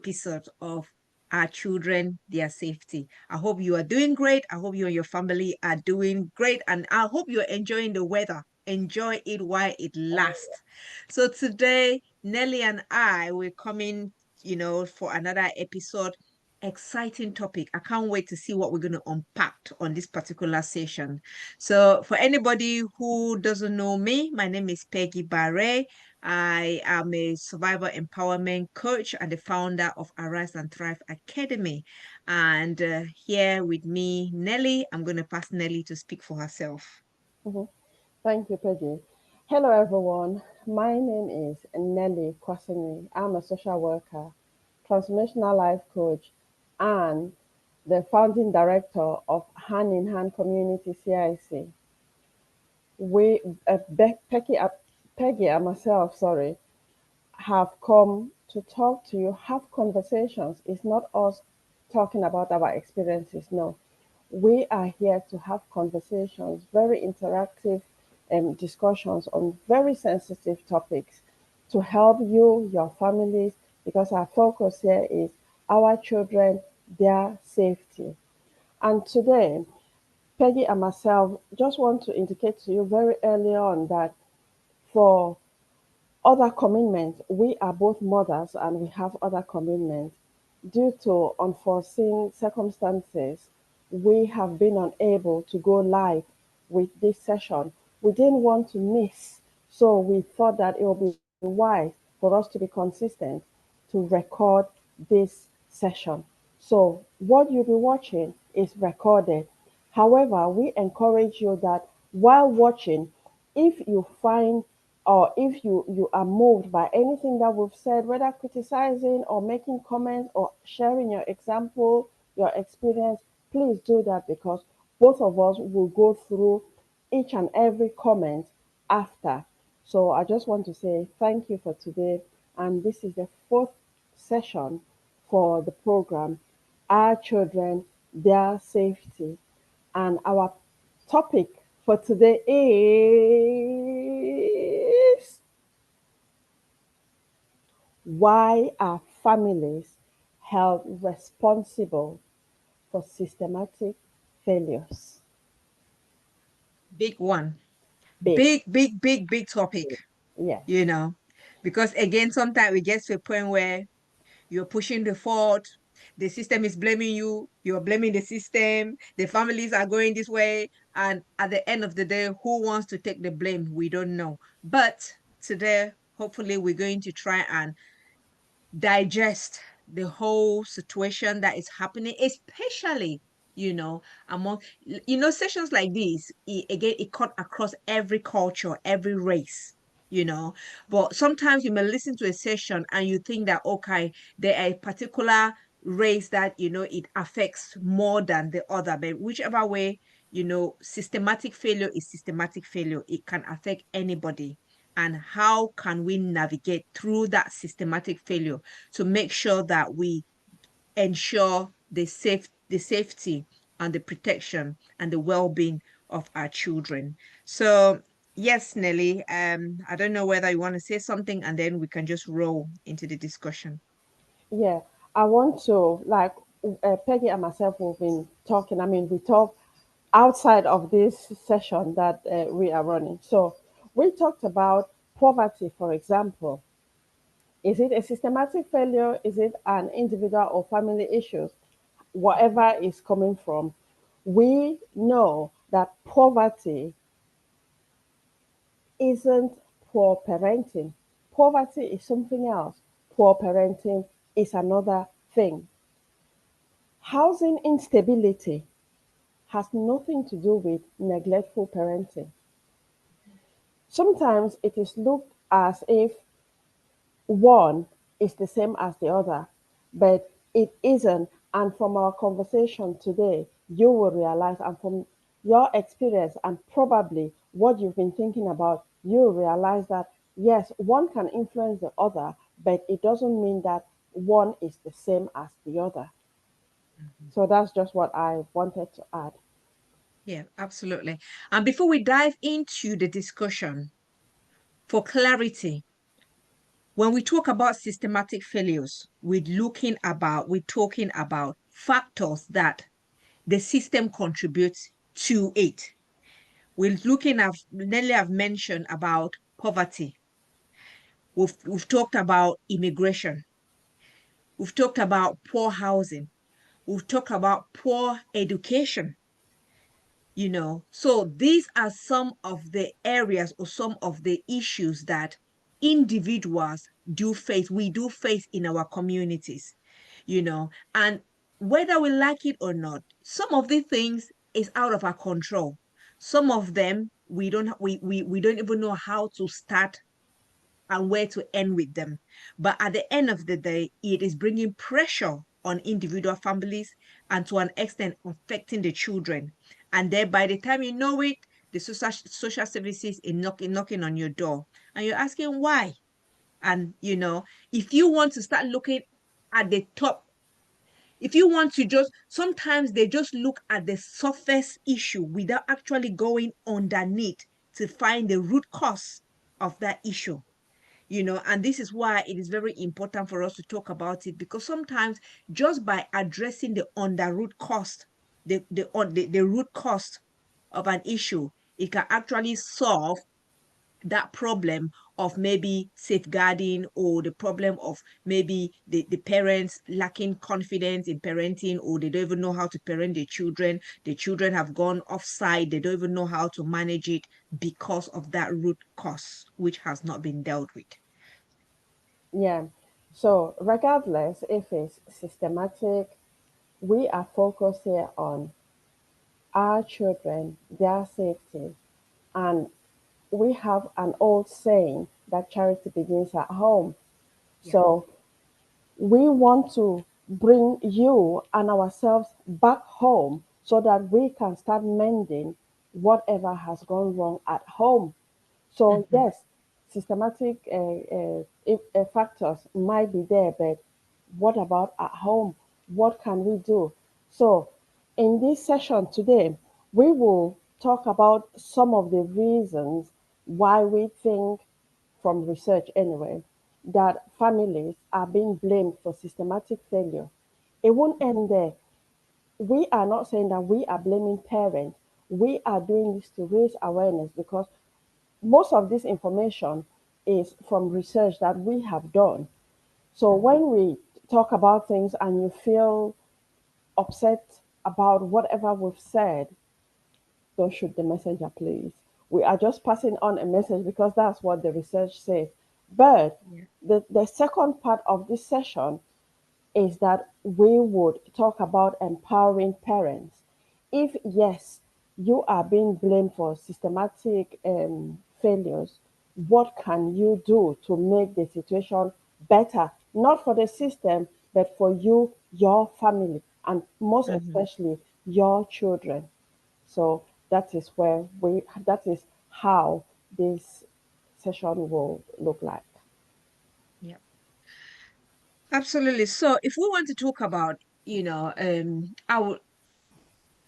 episode of Our Children, Their Safety. I hope you are doing great. I hope you and your family are doing great. And I hope you're enjoying the weather. Enjoy it while it lasts. So today, Nelly and I will coming, for another episode. Exciting topic. I can't wait to see what we're going to unpack on this particular session. So, for anybody who doesn't know me, my name is Peggy Barre. I am a survivor empowerment coach and the founder of Arise and Thrive Academy. And here with me, Nelly. I'm going to pass Nelly to speak for herself. Mhm. Thank you, Peggy. Hello, everyone. My name is Nelly Kwasini. I'm a social worker, transformational life coach, and the founding director of Hand in Hand Community CIC. We, Peggy and myself, sorry, have come to talk to you, have conversations. It's not us talking about our experiences, no. We are here to have conversations, very interactive discussions on very sensitive topics to help you, your families, because our focus here is our children, their safety. And today, Peggy and myself just want to indicate to you very early on that for other commitments, we are both mothers and we have other commitments. Due to unforeseen circumstances, we have been unable to go live with this session. We didn't want to miss, so we thought that it would be wise for us to be consistent to record this session. So, what you'll be watching is recorded. However, we encourage you that while watching, if you find or if you are moved by anything that we've said, whether criticizing or making comments or sharing your example, your experience, please do that because both of us will go through each and every comment after. So I just want to say thank you for today. And this is the fourth session for the program, Our Children, Their Safety. And our topic for today is why are families held responsible for systematic failures? Big one. Big. Big topic, Yes. you know, because again, sometimes we get to a point where you're pushing the fault. The system is blaming you. You're blaming the system. The families are going this way. And at the end of the day, who wants to take the blame? We don't know. But today, hopefully, we're going to try and digest the whole situation that is happening, especially, among, sessions like these, again, it cut across every culture, every race, but sometimes you may listen to a session and you think that, okay, there are a particular race that, it affects more than the other, but whichever way, systematic failure is systematic failure. It can affect anybody. And how can we navigate through that systematic failure to make sure that we ensure the safety and the protection and the well-being of our children? So yes, Nelly, I don't know whether you want to say something and then we can just roll into the discussion. Yeah. I want to, like, Peggy and myself, we've been talking. I mean, we talk outside of this session that we are running. So we talked about poverty, for example. Is it a systematic failure? Is it an individual or family issue? Whatever is coming from, we know that poverty isn't poor parenting. Poverty is something else. Poor parenting is another thing. Housing instability has nothing to do with neglectful parenting. Sometimes it is looked as if one is the same as the other, but it isn't. And from our conversation today, you will realize, and from your experience, and probably what you've been thinking about, you'll realize that yes, one can influence the other, but it doesn't mean that one is the same as the other. Mhm. So that's just what I wanted to add. Yeah, absolutely. And before we dive into the discussion, for clarity, When we talk about systematic failures, we're talking about factors that the system contributes to it. We're looking at, nearly I've mentioned about poverty. We've talked about immigration. We've talked about poor housing. We've talked about poor education. So these are some of the areas or some of the issues that individuals we do face in our communities, and whether we like it or not, some of the things is out of our control. Some of them we don't even know how to start and where to end with them. But at the end of the day, it is bringing pressure on individual families and to an extent affecting the children. And then by the time you know it, the social services is knocking on your door and you're asking why. And, if you want to start looking at the top, if you want to just, sometimes they just look at the surface issue without actually going underneath to find the root cause of that issue. And this is why it is very important for us to talk about it, because sometimes just by addressing the under root cost, the root cost of an issue, it can actually solve that problem of maybe safeguarding, or the problem of maybe the parents lacking confidence in parenting, or they don't even know how to parent the children have gone offside, they don't even know how to manage it because of that root cause which has not been dealt with. Yeah. So, regardless if it's systematic, we are focused here on our children, their safety. And we have an old saying that charity begins at home. Yeah. So, we want to bring you and ourselves back home so that we can start mending whatever has gone wrong at home. So Mhm. yes, systematic factors might be there, but what about at home? What can we do? So in this session today, we will talk about some of the reasons why we think, from research anyway, that families are being blamed for systematic failure. It won't end there. We are not saying that we are blaming parents. We are doing this to raise awareness because most of this information is from research that we have done. So Mhm. when we talk about things and you feel upset about whatever we've said, don't shoot the messenger, please. We are just passing on a message because that's what the research says. But Yeah. the second part of this session is that we would talk about empowering parents. If yes, you are being blamed for systematic failures, what can you do to make the situation better? Not for the system, but for you, your family, and most Mhm. especially your children. So that is how this session will look like. Yeah. Absolutely. So if we want to talk about,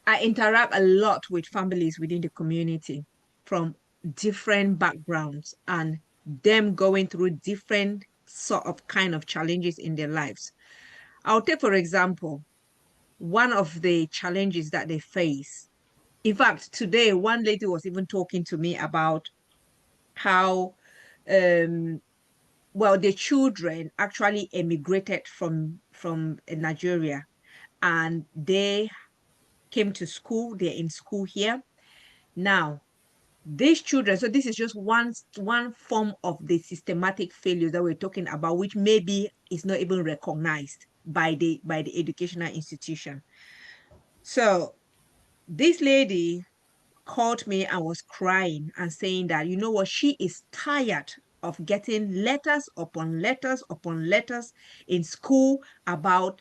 I interact a lot with families within the community from different backgrounds and them going through different sort of kind of challenges in their lives. I'll take, for example, one of the challenges that they face. In fact, today, one lady was even talking to me about how, um, well, the children actually emigrated from Nigeria, and they came to school. They're in school here now. These children, so this is just one form of the systematic failure that we're talking about, which maybe is not even recognized by the educational institution. So this lady called me and was crying and saying that, you know what, she is tired of getting letters upon letters upon letters in school about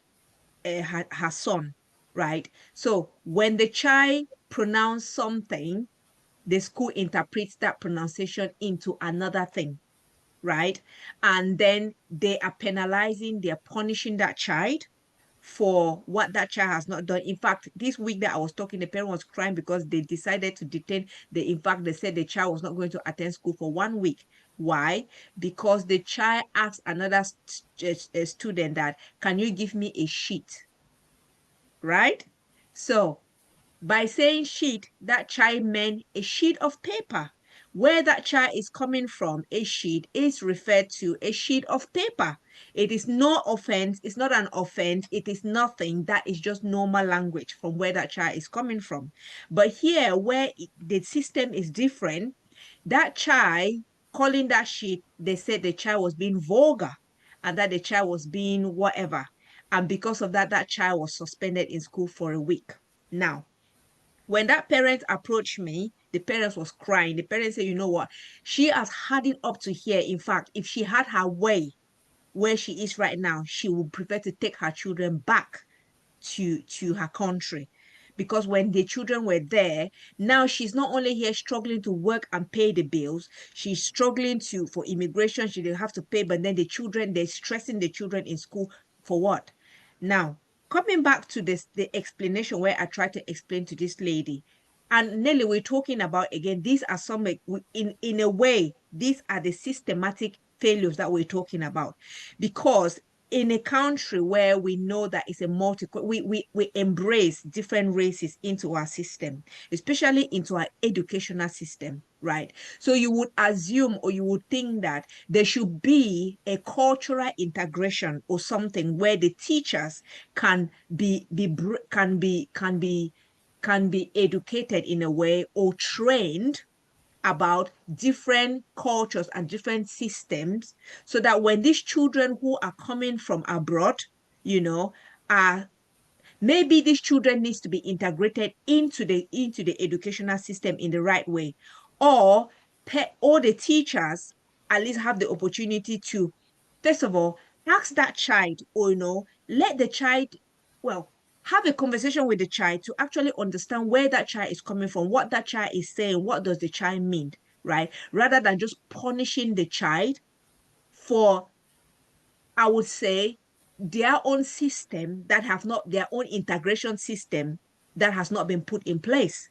her son, right? So when the child pronounce something, the school interprets that pronunciation into another thing, right? And then they are penalizing, they're punishing that child for what that child has not done. In fact, this week that I was talking, the parent was crying because they decided to detain in fact, they said the child was not going to attend school for 1 week. Why? Because the child asked another student that, can you give me a sheet? Right? So by saying sheet, that child meant a sheet of paper. Where that child is coming from, a sheet is referred to a sheet of paper. It is no offense. It's not an offense. It is nothing. That is just normal language from where that child is coming from. But here, where the system is different, that child calling that sheet, they said the child was being vulgar and that the child was being whatever. And because of that, that child was suspended in school for a week. Now, when that parent approached me, the parents was crying. The parents said, you know what? She has had it up to here. In fact, if she had her way where she is right now, she would prefer to take her children back to her country. Because when the children were there, now she's not only here struggling to work and pay the bills, she's struggling to for immigration, she didn't have to pay, but then the children, they're stressing the children in school for what? Now, coming back to this, the explanation where I tried to explain to this lady, and Nelly, we're talking about again, these are some, in a way, these are the systematic failures that we're talking about. Because in a country where we know that it's a we embrace different races into our system, especially into our educational system, right? So you would assume or you would think that there should be a cultural integration or something where the teachers can be educated in a way or trained about different cultures and different systems so that when these children who are coming from abroad, you know, are maybe these children needs to be integrated into the educational system in the right way, or all the teachers at least have the opportunity to, first of all, ask that child, or let the child, well, have a conversation with the child to actually understand where that child is coming from, what that child is saying, what does the child mean, right? Rather than just punishing the child for, I would say, their own system that have not, their own integration system that has not been put in place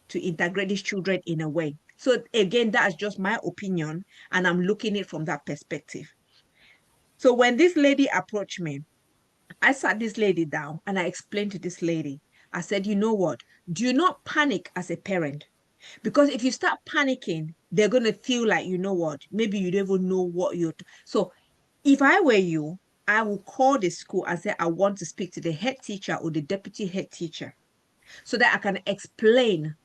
to integrate these children in a way. So again, that's just my opinion, and I'm looking at it from that perspective. So when this lady approached me, I sat this lady down and I explained to this lady, I said, you know what? Do not panic as a parent. Because if you start panicking, they're going to feel like, you know what? Maybe you don't even know what you're. So if I were you, I will call the school and say, I want to speak to the head teacher or the deputy head teacher so that I can explain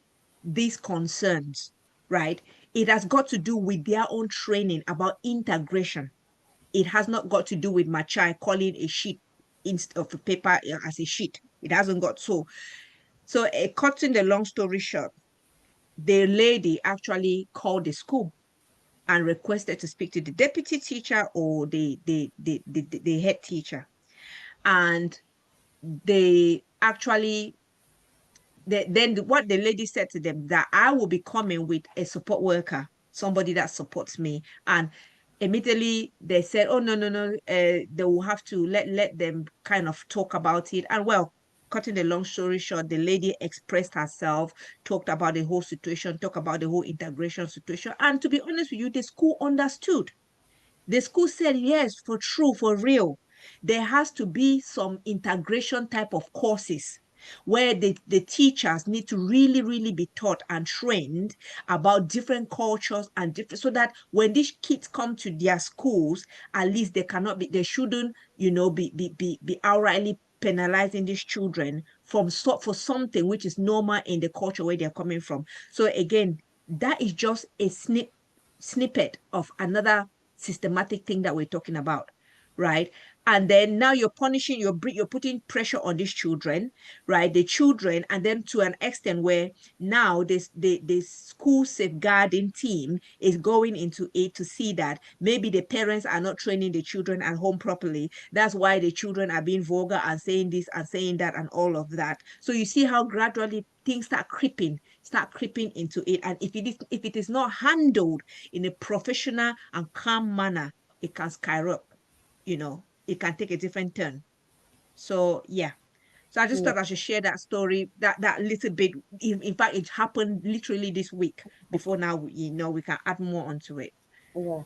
these concerns, right? It has got to do with their own training about integration. It has not got to do with my child calling a sheet instead of a paper as a sheet. It hasn't got so. So, cutting the long story short, the lady actually called the school and requested to speak to the deputy teacher or the head teacher. And they actually, then what the lady said to them, that I will be coming with a support worker, somebody that supports me. And immediately they said, oh, no, no, no, they will have to let them kind of talk about it. And well, cutting the long story short, the lady expressed herself, talked about the whole situation, talked about the whole integration situation. And to be honest with you, the school understood. The school said, yes, for true, for real. There has to be some integration type of courses where the teachers need to really, really be taught and trained about different cultures and different, so that when these kids come to their schools, at least they shouldn't, be outrightly penalizing these children for something which is normal in the culture where they're coming from. So again, that is just a snippet of another systematic thing that we're talking about, right? And then now you're punishing, you're putting pressure on these children, right? The children, and then to an extent where now the school safeguarding team is going into it to see that maybe the parents are not training the children at home properly. That's why the children are being vulgar and saying this and saying that and all of that. So you see how gradually things start creeping into it. And if it is not handled in a professional and calm manner, it can skyrocket, it can take a different turn. So yeah. So I just Yeah. thought I should share that story, that little bit. In fact, it happened literally this week. Before now, we can add more onto it. Yeah.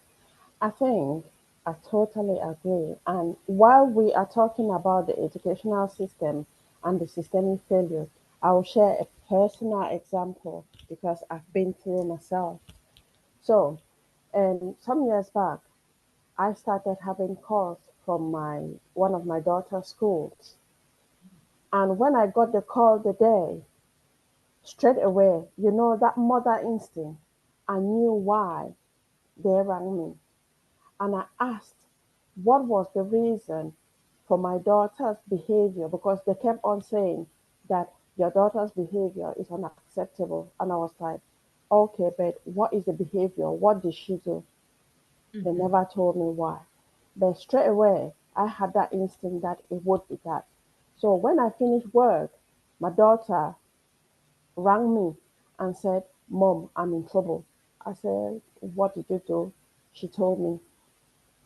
I think I totally agree. And while we are talking about the educational system and the systemic failure, I will share a personal example because I've been through myself. So, some years back, I started having calls from my one of my daughter's schools. And when I got the call the day, straight away, that mother instinct, I knew why they rang me. And I asked what was the reason for my daughter's behavior because they kept on saying that your daughter's behavior is unacceptable. And I was like, okay, but what is the behavior? What did she do? They Mm-hmm. never told me why. But straight away, I had that instinct that it would be that. So when I finished work, my daughter rang me and said, Mom, I'm in trouble. I said, what did you do? She told me.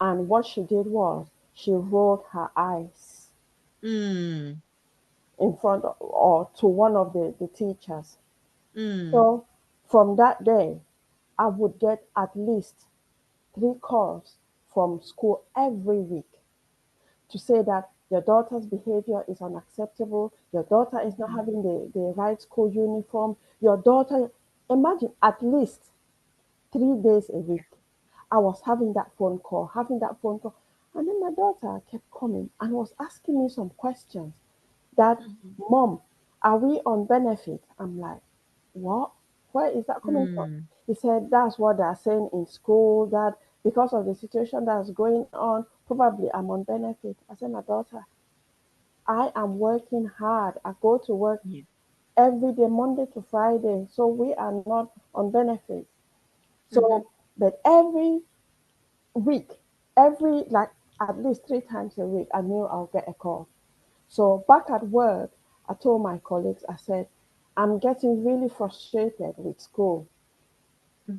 And what she did was she rolled her eyes Mm. in front of, or to one of the teachers. Mm. So from that day, I would get at least 3 calls from school every week to say that your daughter's behavior is unacceptable, your daughter is not Mm-hmm. having the right school uniform, your daughter, imagine at least 3 days a week. I was having that phone call, having that phone call. And then my daughter kept coming and was asking me some questions that, Mm-hmm. Mom, are we on benefit? I'm like, what? Where is that coming from? Mm. He said, that's what they're saying in school, that because of the situation that's going on, probably I'm on benefit. I said, my daughter, I am working hard. I go to work Yeah. every day, Monday to Friday. So we are not on benefit. Mm-hmm. So, but every week, every like at least 3 times a week, I knew I'll get a call. So back at work, I told my colleagues, I said, I'm getting really frustrated with school.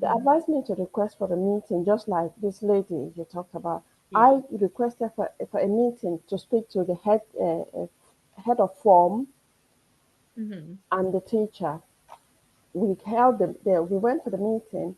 They Mm-hmm. advised me to request for a meeting, just like this lady you talked about. Yeah. I requested for a meeting to speak to the head of form Mm-hmm. and the teacher. We went to the meeting,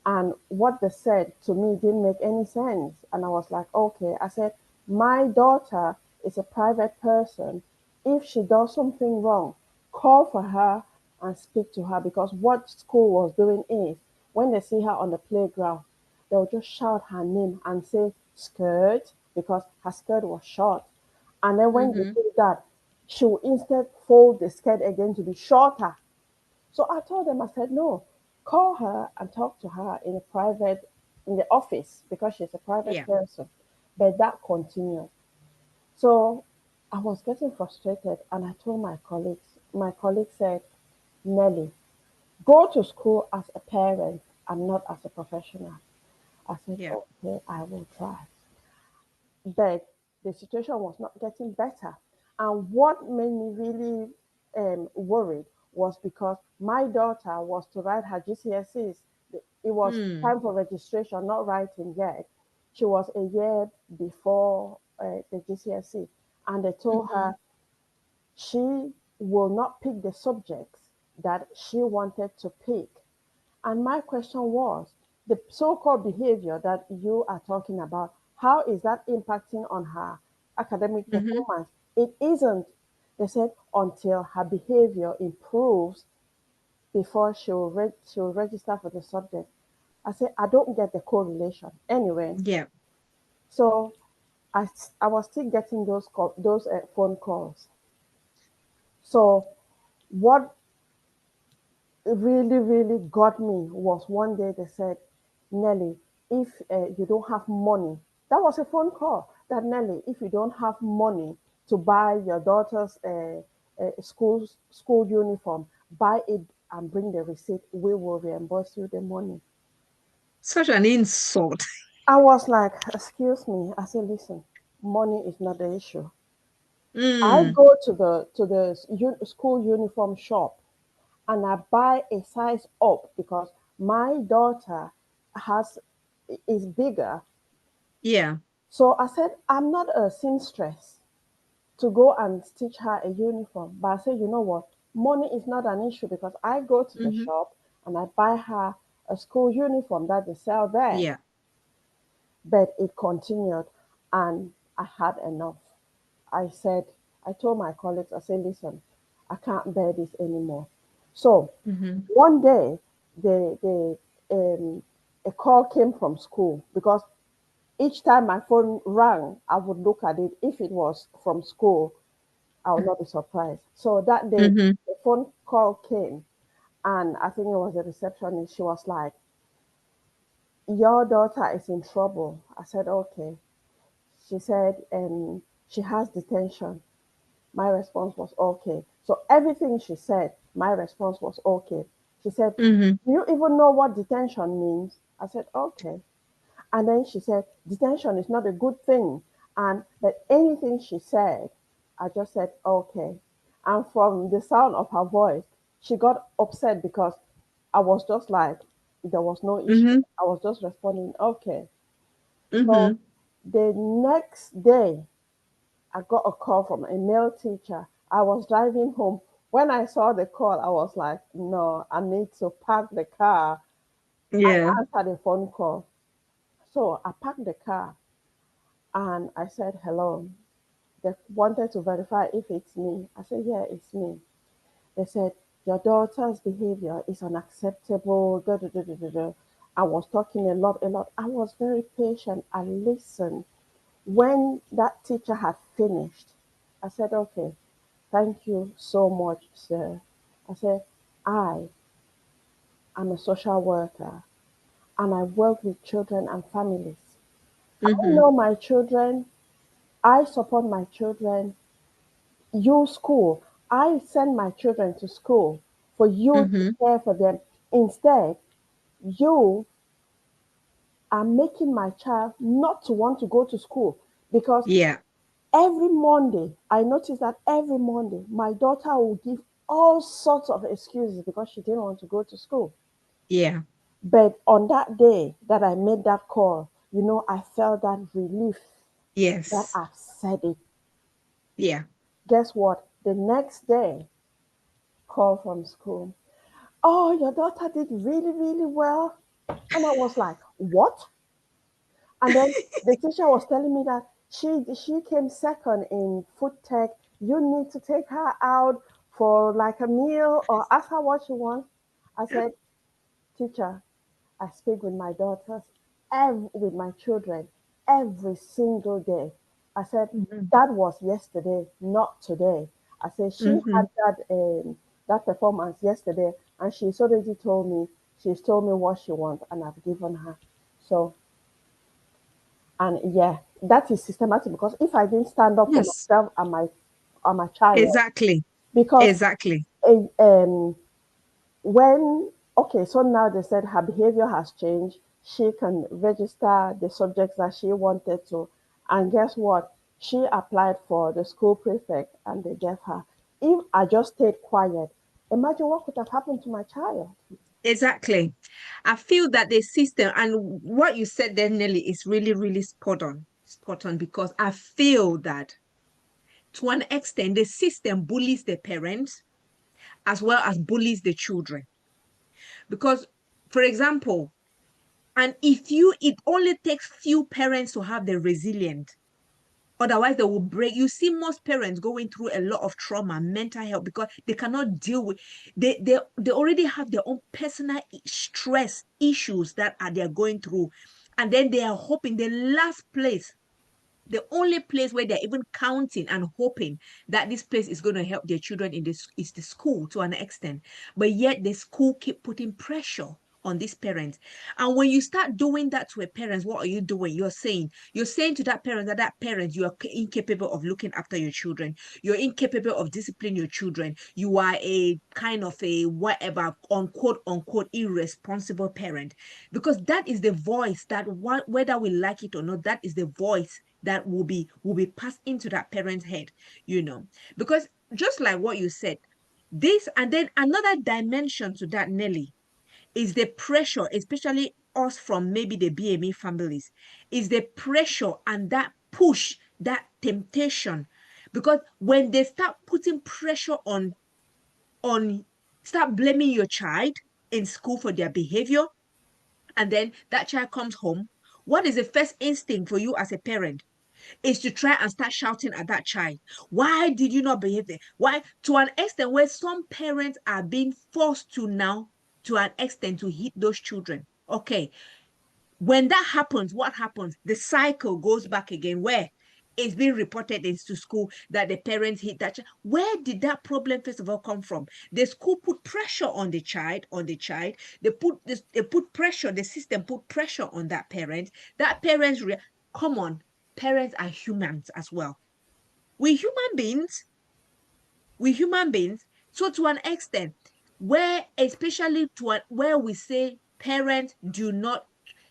and what they said to me didn't make any sense. And I was like, okay. I said, my daughter is a private person. If she does something wrong, call for her and speak to her, because what school was doing is when they see her on the playground, they'll just shout her name and say skirt because her skirt was short. And then when they Mm-hmm. do that, she will instead fold the skirt again to be shorter. So I told them, I said, no, call her and talk to her in the office, because she's a private Yeah. person. But that continued. So I was getting frustrated and I told my colleagues. My colleague said, Nelly, go to school as a parent and not as a professional. I said, Yeah. okay, I will try. But the situation was not getting better. And what made me really worried was because my daughter was to write her GCSEs. It was Mm. time for registration, not writing yet. She was a year before the GCSE, and they told Mm-hmm. her she will not pick the subjects that she wanted to pick. And my question was, the so-called behavior that you are talking about, how is that impacting on her academic Mm-hmm. performance? It isn't. They said until her behavior improves before she'll register for the subject. I said, I don't get the correlation. Anyway, Yeah. so I was still getting those phone calls. So what really, really got me was one day they said, Nelly, if you don't have money, that was a phone call, that Nelly, if you don't have money to buy your daughter's school uniform, buy it and bring the receipt. We will reimburse you the money. Such an insult. I was like, excuse me. I said, listen, money is not the issue. I Mm. go to the school uniform shop and I buy a size up because my daughter has is bigger. Yeah. So I said, I'm not a seamstress to go and stitch her a uniform. But I said, you know what? Money is not an issue because I go to the Mm-hmm. shop and I buy her a school uniform that they sell there. Yeah. But it continued, and I had enough. I said, I told my colleagues, I said, listen, I can't bear this anymore. So Mm-hmm. one day, the a call came from school, because each time my phone rang, I would look at it. If it was from school, I would not be surprised. So that day, Mm-hmm. the phone call came, and I think it was a receptionist. She was like, your daughter is in trouble. I said, okay. She said, she has detention. My response was okay. So everything she said, my response was okay. She said, Mm-hmm. do you even know what detention means? I said, okay. And then she said, detention is not a good thing. And but anything she said, I just said, okay. And from the sound of her voice, she got upset because I was just like, there was no issue. Mm-hmm. I was just responding, okay. So Mm-hmm. the next day, I got a call from a male teacher. I was driving home. When I saw the call, I was like, no, I need to park the car and Yeah. answer the phone call. So I parked the car and I said, hello. They wanted to verify if it's me. I said, yeah, it's me. They said, your daughter's behavior is unacceptable. Da, da, da, da, da, da. I was talking a lot, a lot. I was very patient. I listened. When that teacher had finished, I said, okay, thank you so much, sir. I said, I am a social worker and I work with children and families. I Mm-hmm. know my children. I support my children. You school. I send my children to school for you to Mm-hmm. care for them. Instead, you are making my child not to want to go to school, because Yeah. every Monday, I noticed that every Monday, my daughter will give all sorts of excuses because she didn't want to go to school. Yeah. But on that day that I made that call, I felt that relief that Yes. I've said it. Yeah. Guess what? The next day, call from school. Oh, your daughter did really, really well. And I was like, what? And then the teacher was telling me that she came second in food tech. You need to take her out for like a meal or ask her what she wants. I said, teacher, I speak with my daughters, with my children, every single day. I said, Mm-hmm. that was yesterday, not today. I said, she Mm-hmm. had that performance yesterday, and she's told me what she wants, and I've given her. So, and yeah, that is systematic, because if I didn't stand up for Yes. myself and my child, Exactly. because Exactly. eh, um, when okay, so now they said her behavior has changed. She can register the subjects that she wanted to, and guess what? She applied for the school prefect, and they gave her. If I just stayed quiet, imagine what could have happened to my child. Exactly. I feel that the system and what you said there, Nelly, is really, really spot on. Spot on because I feel that to an extent, the system bullies the parents as well as bullies the children. Because, for example, and if you, it only takes few parents to have the resilient. Otherwise, they will break. You see, most parents going through a lot of trauma, mental health, because they cannot deal with. They already have their own personal stress issues that are they're going through, and then they are hoping the last place, the only place where they're even counting and hoping that this place is going to help their children in this is the school to an extent. But yet the school keep putting pressure on these parents. And when you start doing that to a parent, what are you doing? You're saying to that parent that parent, you are incapable of looking after your children. You're incapable of disciplining your children. You are a kind of a whatever, unquote, unquote, irresponsible parent. Because that is the voice that whether we like it or not, that is the voice that will be passed into that parent's head, because just like what you said, this and then another dimension to that, Nelly, is the pressure, especially us from maybe the BME families, is the pressure and that push, that temptation. Because when they start putting pressure on start blaming your child in school for their behavior, and then that child comes home What is the first instinct for you as a parent? Is to try and start shouting at that child. Why did you not behave there? Why? To an extent where some parents are being forced to now, to an extent, to hit those children. Okay. When that happens, what happens? The cycle goes back again where it's being reported into school that the parents hit that child. Where did that problem first of all come from? The school put pressure on the child, they put pressure, the system put pressure on that parent. That parents come on, parents are humans as well. We human beings, we human beings. So to an extent, where especially where we say parents do not,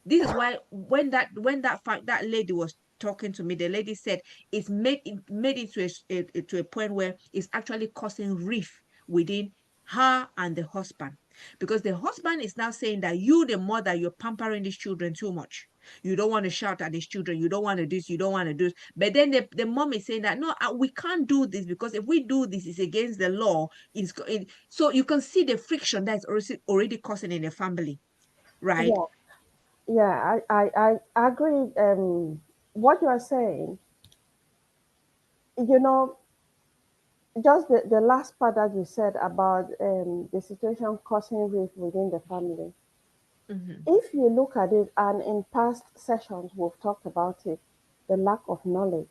this is why that lady was talking to me, the lady said it's made it to a point where it's actually causing rift within her and the husband, because the husband is now saying that you, the mother, you're pampering these children too much. You don't want to shout at these children. You don't want to do this. You don't want to do this. But then the mom is saying that, no, we can't do this because if we do this, it's against the law. So you can see the friction that's already causing in the family, right? Yeah, yeah, I agree. What you are saying, you know, just the last part that you said about the situation causing rift within the family. Mm-hmm. If you look at it, and in past sessions we've talked about it, the lack of knowledge.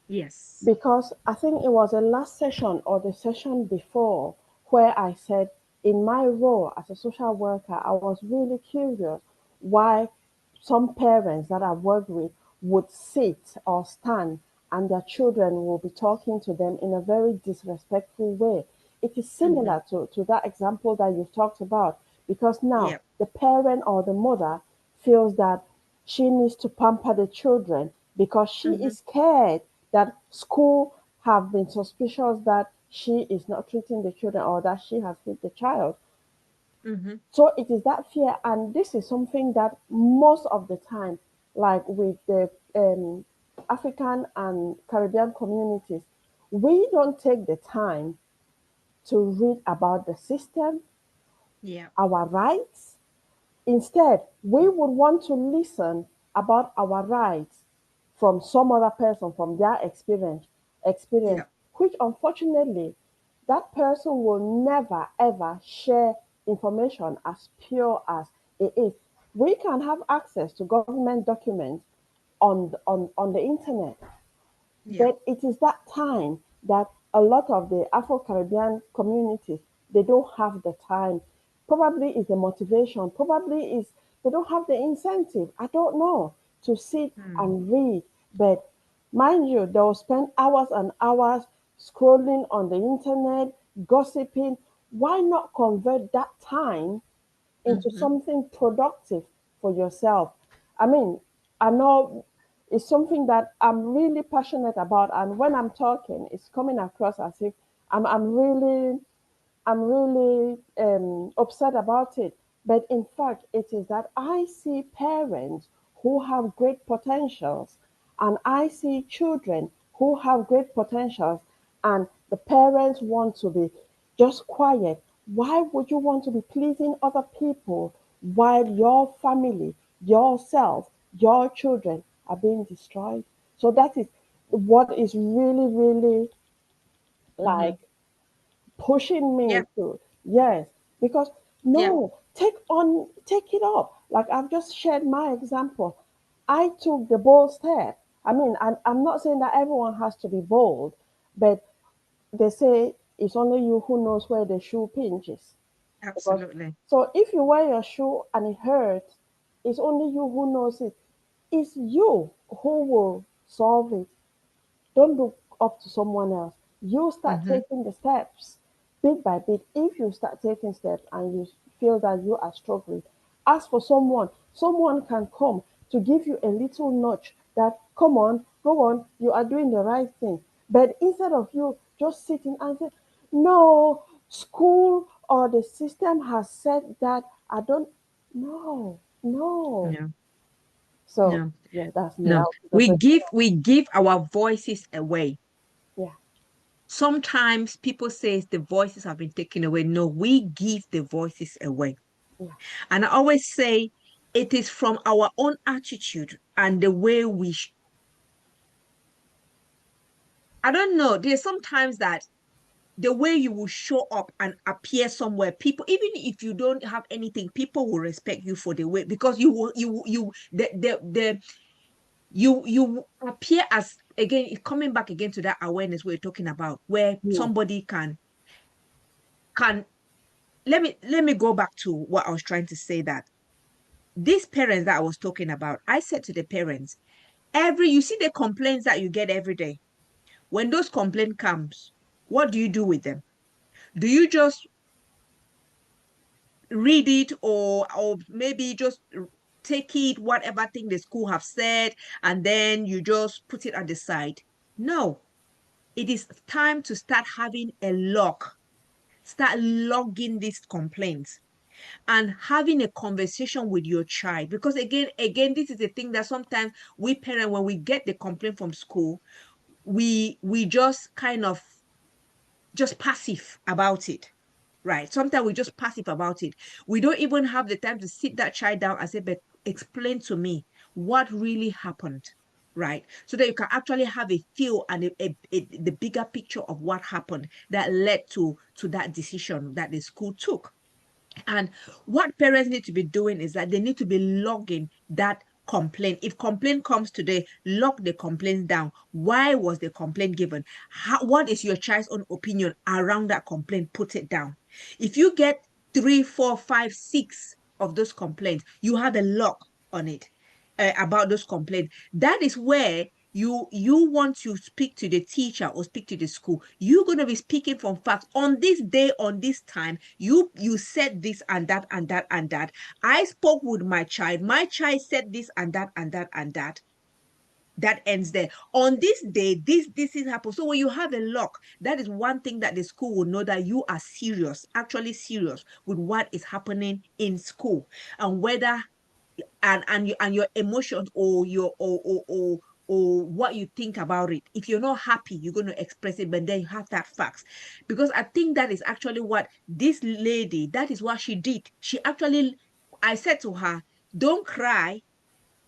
Yes. Because I think it was the last session or the session before where I said, in my role as a social worker, I was really curious why some parents that I've worked with would sit or stand and their children will be talking to them in a very disrespectful way. It is Mm-hmm. similar to that example that you've talked about, because now Yep. the parent or the mother feels that she needs to pamper the children because she Mm-hmm. is scared that school have been suspicious that she is not treating the children or that she has hit the child. Mm-hmm. So it is that fear, and this is something that most of the time, like with the African and Caribbean communities, we don't take the time to read about the system, Yep. our rights. Instead, we would want to listen about our rights from some other person, from their experience, Yep. which unfortunately that person will never ever share information as pure as it is. We can have access to government documents on the internet, Yep. but it is that time that a lot of the Afro-Caribbean communities, they don't have the time. Probably is the motivation. Probably is they don't have the incentive. I don't know, to sit Mm. and read. But mind you, they'll spend hours and hours scrolling on the internet, gossiping. Why not convert that time into Mm-hmm. something productive for yourself? I mean, I know it's something that I'm really passionate about, and when I'm talking, it's coming across as if I'm really upset about it. But in fact, it is that I see parents who have great potentials, and I see children who have great potentials, and the parents want to be just quiet. Why would you want to be pleasing other people while your family, yourself, your children are being destroyed? So that is what is really, really Mm-hmm. like pushing me Yep. to, yes, because Yep. no, take it up. Like I've just shared my example. I took the bold step. I mean, I'm not saying that everyone has to be bold, but they say it's only you who knows where the shoe pinches. Because Absolutely. so if you wear your shoe and it hurts, it's only you who knows it. It's you who will solve it. Don't look up to someone else. You start Mm-hmm. taking the steps bit by bit. If you start taking steps and you feel that you are struggling, ask for someone. Someone can come to give you a little nudge that, come on, go on, you are doing the right thing. But instead of you just sitting and say, no, school or the system has said that I don't, no, no. No. So, No. yeah, that's me. No. I'll put the question. We give our voices away. Yeah, Sometimes people say the voices have been taken away. No, we give the voices away. yeah, And I always say, it is from our own attitude and the way I don't know, there's sometimes that the way you will show up and appear somewhere, people, even if you don't have anything, people will respect you for the way, because you appear as, again, coming back again to that awareness we're talking about, where Yeah. somebody can let me go back to what I was trying to say, that these parents that I was talking about, I said to the parents, you see the complaints that you get every day. When those complaint comes, what do you do with them? Do you just read it, or maybe just take it, whatever thing the school have said, and then you just put it at the side? No, it is time to start having a log, start logging these complaints and having a conversation with your child. Because again, this is the thing that sometimes we parents, when we get the complaint from school, we just kind of just passive about it. Right. Sometimes we just passive about it. We don't even have the time to sit that child down and say, but explain to me what really happened. Right. So that you can actually have a feel and the bigger picture of what happened that led to that decision that the school took. And what parents need to be doing is that they need to be logging that complaint. If complaint comes today, log the complaint down. Why was the complaint given? What is your child's own opinion around that complaint? Put it down. If you get 3, 4, 5, 6 of those complaints, you have a log on it, about those complaints. That is where you want to speak to the teacher or speak to the school, you're going to be speaking from facts. On this day, on this time, you said this and that and that and that. I spoke with my child said this and that and that and that. That ends there. On this day, this is happened. So when you have a lock, that is one thing that the school will know, that you are serious, actually serious with what is happening in school, and whether and your emotions, or or what you think about it. If you're not happy, you're going to express it, but then you have that facts. Because I think that is actually what this lady, that is what she did. She actually, I said to her, don't cry,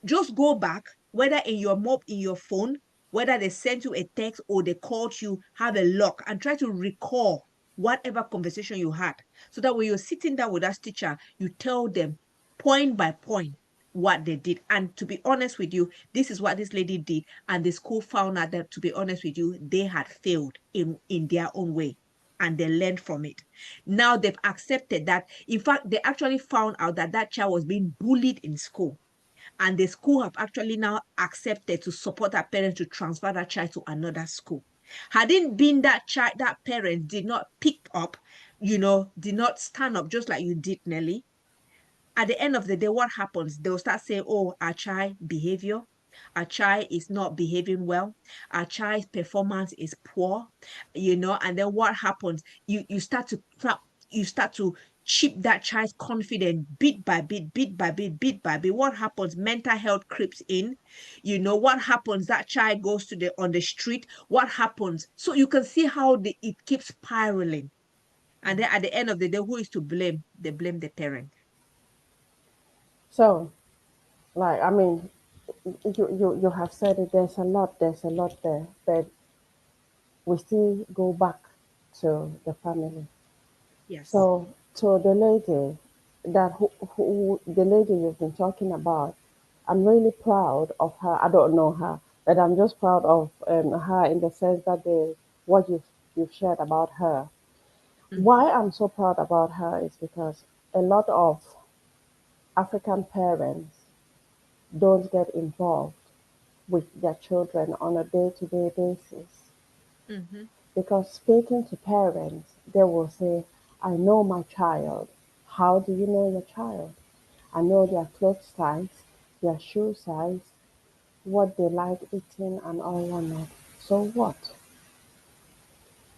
just go back, whether in your mob, in your phone, whether they sent you a text or they called you, have a look and try to recall whatever conversation you had. So that when you're sitting down with that teacher, you tell them point by point what they did. And to be honest with you, this is what this lady did. And the school found out that, to be honest with you, they had failed in their own way. And they learned from it. Now they've accepted that. In fact, they actually found out that that child was being bullied in school, and the school have actually now accepted to support that parent to transfer that child to another school. Had it been that child, that parent did not pick up, did not stand up just like you did, Nelly, at the end of the day, what happens? They'll start saying, oh, our child behavior, our child is not behaving well, our child's performance is poor, and then what happens? You start to chip that child's confidence bit by bit, bit by bit, bit by bit. What happens? Mental health creeps in. What happens? That child goes to the on the street. What happens? So you can see how it keeps spiraling. And then at the end of the day, who is to blame? They blame the parent. So, like, I mean, you have said it. There's a lot there, but we still go back to the family. Yes. So, to the lady who the lady you've been talking about, I'm really proud of her. I don't know her, but I'm just proud of her in the sense that what you've shared about her. Mm-hmm. Why I'm so proud about her is because a lot of African parents don't get involved with their children on a day-to-day basis. Mm-hmm. Because speaking to parents, they will say, I know my child. How do you know your child? I know their clothes size, their shoe size, what they like eating, and all whatnot. So what?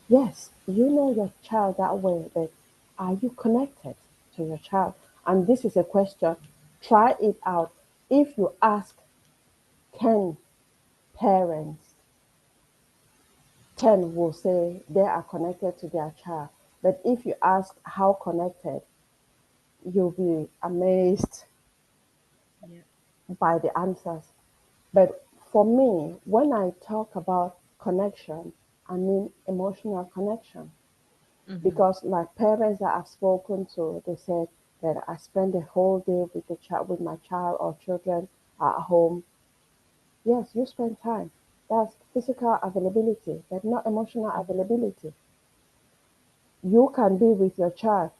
Yes, you know your child that way, but are you connected to your child? And this is a question. Try it out. If you ask 10 parents, 10 will say they are connected to their child. But if you ask how connected, you'll be amazed by the answers. But for me, when I talk about connection, I mean emotional connection. Mm-hmm. Because like parents that I've spoken to, they said that I spend the whole day with the child, with my child or children at home. Yes, you spend time. That's physical availability, but not emotional availability. You can be with your child.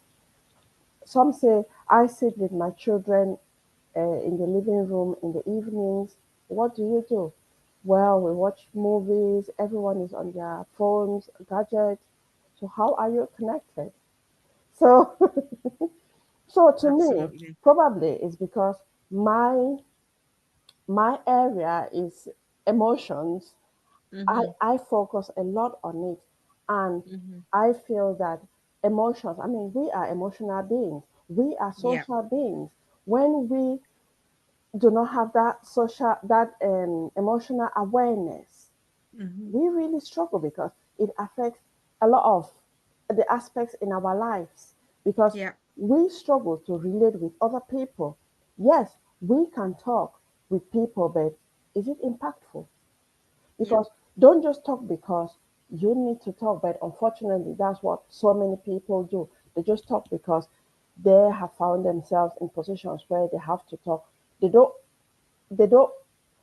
Some say I sit with my children in the living room in the evenings. What do you do? Well, we watch movies. Everyone is on their phones, gadgets. So how are you connected? So, so to me, Absolutely. probably it's because my my area is emotions. Mm-hmm. I focus a lot on it, and Mm-hmm. I feel that emotions. I mean, we are emotional beings. We are Yeah. social beings. When we do not have that emotional awareness, Mm-hmm. we really struggle because it affects a lot of the aspects in our lives because Yeah. we struggle to relate with other people. Yes, we can talk with people, but is it impactful? Yep. Because don't just talk because you need to talk, but unfortunately, that's what so many people do. They just talk because they have found themselves in positions where they have to talk. They don't they don't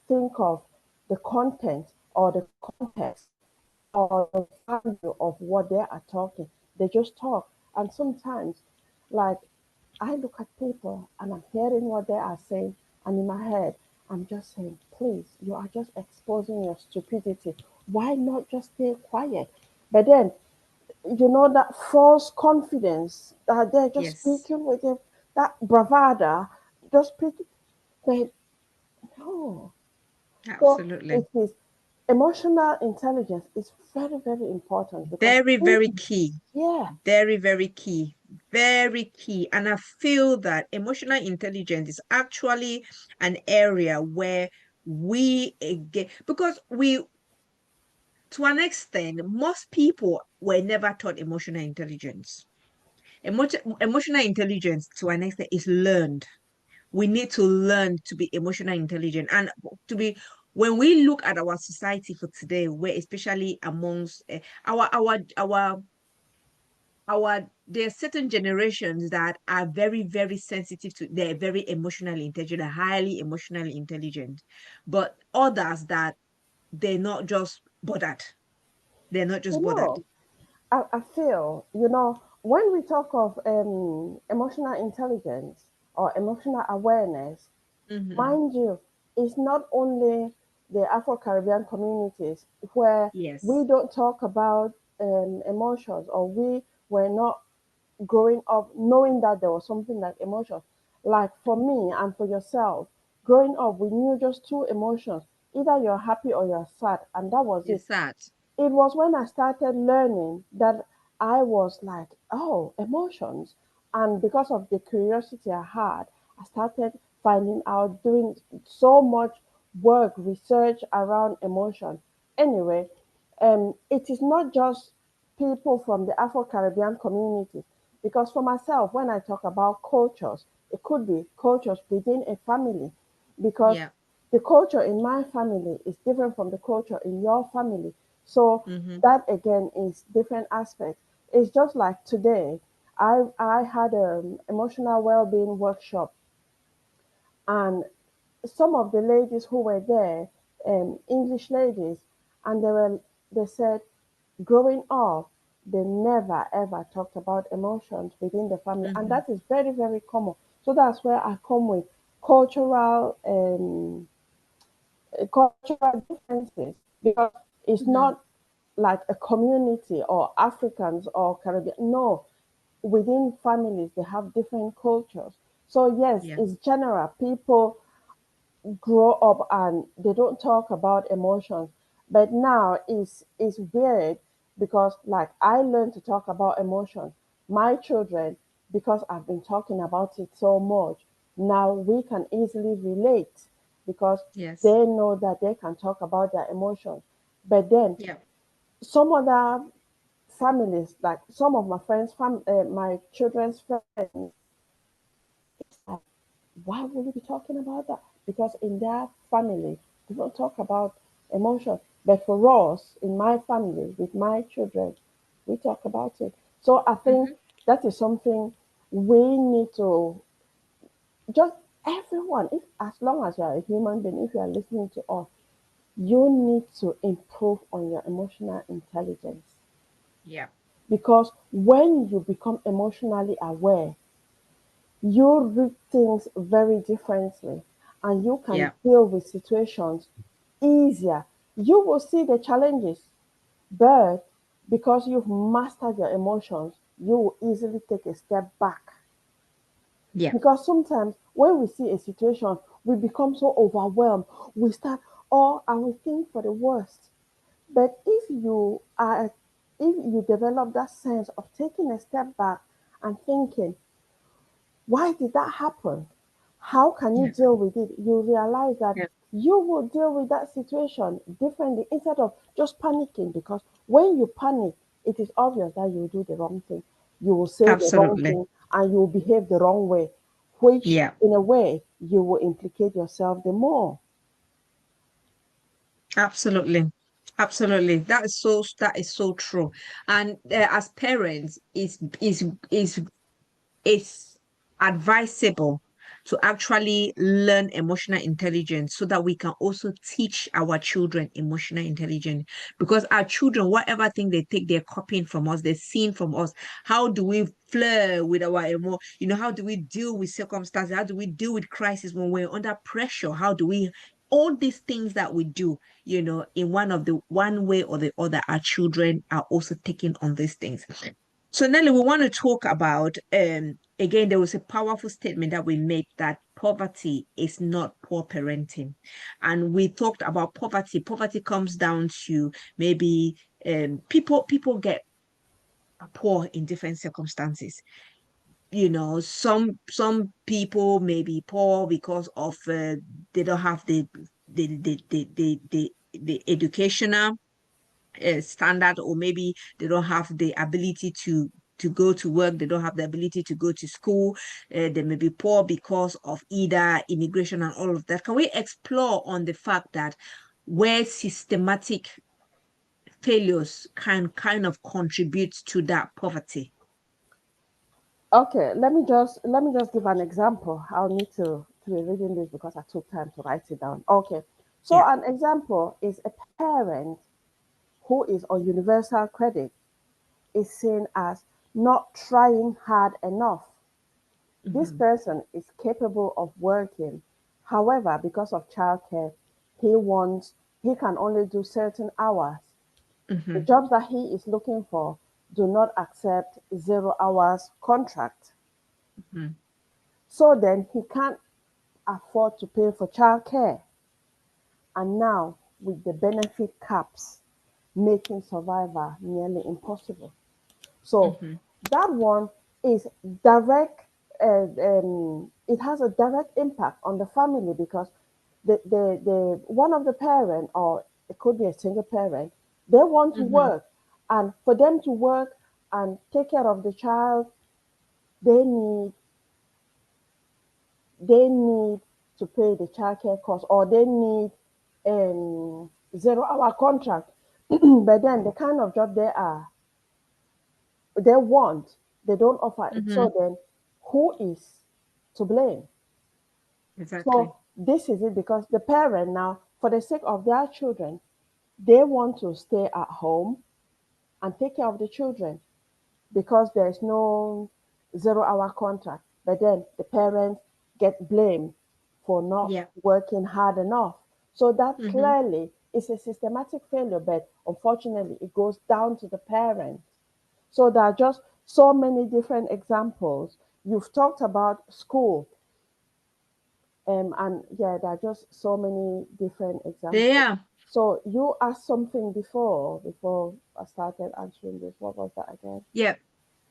think of the content or the context or the value of what they are talking. They just talk. And sometimes, like, I look at people and I'm hearing what they are saying, and in my head, I'm just saying, please, you are just exposing your stupidity. Why not just stay quiet? But then, that false confidence that they're just Yes. speaking with that bravado, just speaking. But no, so Absolutely. it is emotional intelligence is very, very important because Very, if, very key. yeah, Very, very key. Very key. And I feel that emotional intelligence is actually an area where we again, because to an extent, most people were never taught emotional intelligence. Emotional intelligence, to an extent, is learned. We need to learn to be emotional intelligent and to be when we look at our society for today, where especially amongst our there are certain generations that are very, very sensitive to, they're very emotionally intelligent, they're highly emotionally intelligent, but others that they're not just bothered. They're not you just bothered. know, I feel, when we talk of emotional intelligence or emotional awareness, Hmm. mind you, it's not only the Afro Caribbean communities where we Yes. don't talk about emotions or we were not growing up knowing that there was something like emotions. Like for me and for yourself, growing up, we knew just two emotions, either you're happy or you're sad, and that was it. It's sad. It was when I started learning that I was like, oh, emotions. And because of the curiosity I had, I started finding out, doing so much work, research around emotion. Anyway, it is not just people from the Afro Caribbean communities. Because for myself, when I talk about cultures, it could be cultures within a family. Because Yeah. the culture in my family is different from the culture in your family. So Hmm. that again is different aspects. It's just like today, I had an emotional well-being workshop, and some of the ladies who were there, English ladies, and they said, growing up, they never ever talked about emotions within the family, and Hmm. that is very, very common. So that's where I come with cultural cultural differences because it's Hmm. not like a community or Africans or Caribbean. No, within families they have different cultures. So yes, Yeah. it's general. People grow up and they don't talk about emotions. But now it's weird because like I learned to talk about emotions. My children, because I've been talking about it so much, now we can easily relate because Yes. they know that they can talk about their emotions. But then Yeah. some other families, like some of my friends, my children's friends, it's like, why would we be talking about that? because in their family, they don't talk about emotion. But for us, in my family, with my children, we talk about it. So I think Hmm. that is something we need to just everyone, if as long as you are a human being, if you are listening to us, you need to improve on your emotional intelligence. Yeah. Because when you become emotionally aware, you read things very differently and you can Yeah. deal with situations easier. You will see the challenges, but because you've mastered your emotions, you will easily take a step back. Yeah. Because sometimes when we see a situation, we become so overwhelmed. We start, and we think for the worst. But if you develop that sense of taking a step back and thinking, why did that happen? How can you Yeah. deal with it? You realize that Yeah. you will deal with that situation differently instead of just panicking. Because when you panic, it is obvious that you will do the wrong thing. You will say the wrong Absolutely. thing and you will behave the wrong way, which Yeah. in a way you will implicate yourself the more. Absolutely. Absolutely. That is so true. And as parents, it's advisable to actually learn emotional intelligence so that we can also teach our children emotional intelligence, because our children, whatever thing they take, they're copying from us, they're seeing from us. How do we flirt with our how do we deal with circumstances, how do we deal with crisis when we're under pressure, how do we all these things that we do, in one way or the other, our children are also taking on these things. So Nelly, we want to talk about again, there was a powerful statement that we made that poverty is not poor parenting. And we talked about poverty. Poverty comes down to maybe people get poor in different circumstances. Some people may be poor because of they don't have the educational standard, or maybe they don't have the ability to go to work, they don't have the ability to go to school. They may be poor because of either immigration and all of that. Can we explore on the fact that where systematic failures can kind of contribute to that poverty? Okay, let me just give an example. I'll need to be reading this because I took time to write it down. Okay. So Yeah. an example is a parent who is on universal credit is seen as not trying hard enough. This Hmm. person is capable of working. However, because of childcare, he can only do certain hours. The Hmm. jobs that he is looking for do not accept 0 hours contract. Hmm. So then he can't afford to pay for childcare. And now with the benefit caps making survival nearly impossible. So Hmm. that one is direct. It has a direct impact on the family because the one of the parent, or it could be a single parent, they want to Hmm. work, and for them to work and take care of the child, they need they need to pay the childcare cost, or they need 0 hour contract. But then the kind of job they want, they don't offer it. Hmm. So then, who is to blame? Exactly. So this is it because the parent now, for the sake of their children, they want to stay at home and take care of the children because there's no 0 hour contract. But then the parents get blamed for not Yeah. working hard enough. So that Hmm. clearly is a systematic failure, but unfortunately, it goes down to the parent. So there are just so many different examples. You've talked about school, and yeah, there are just so many different examples. Yeah. So you asked something before I started answering this. What was that again? Yeah.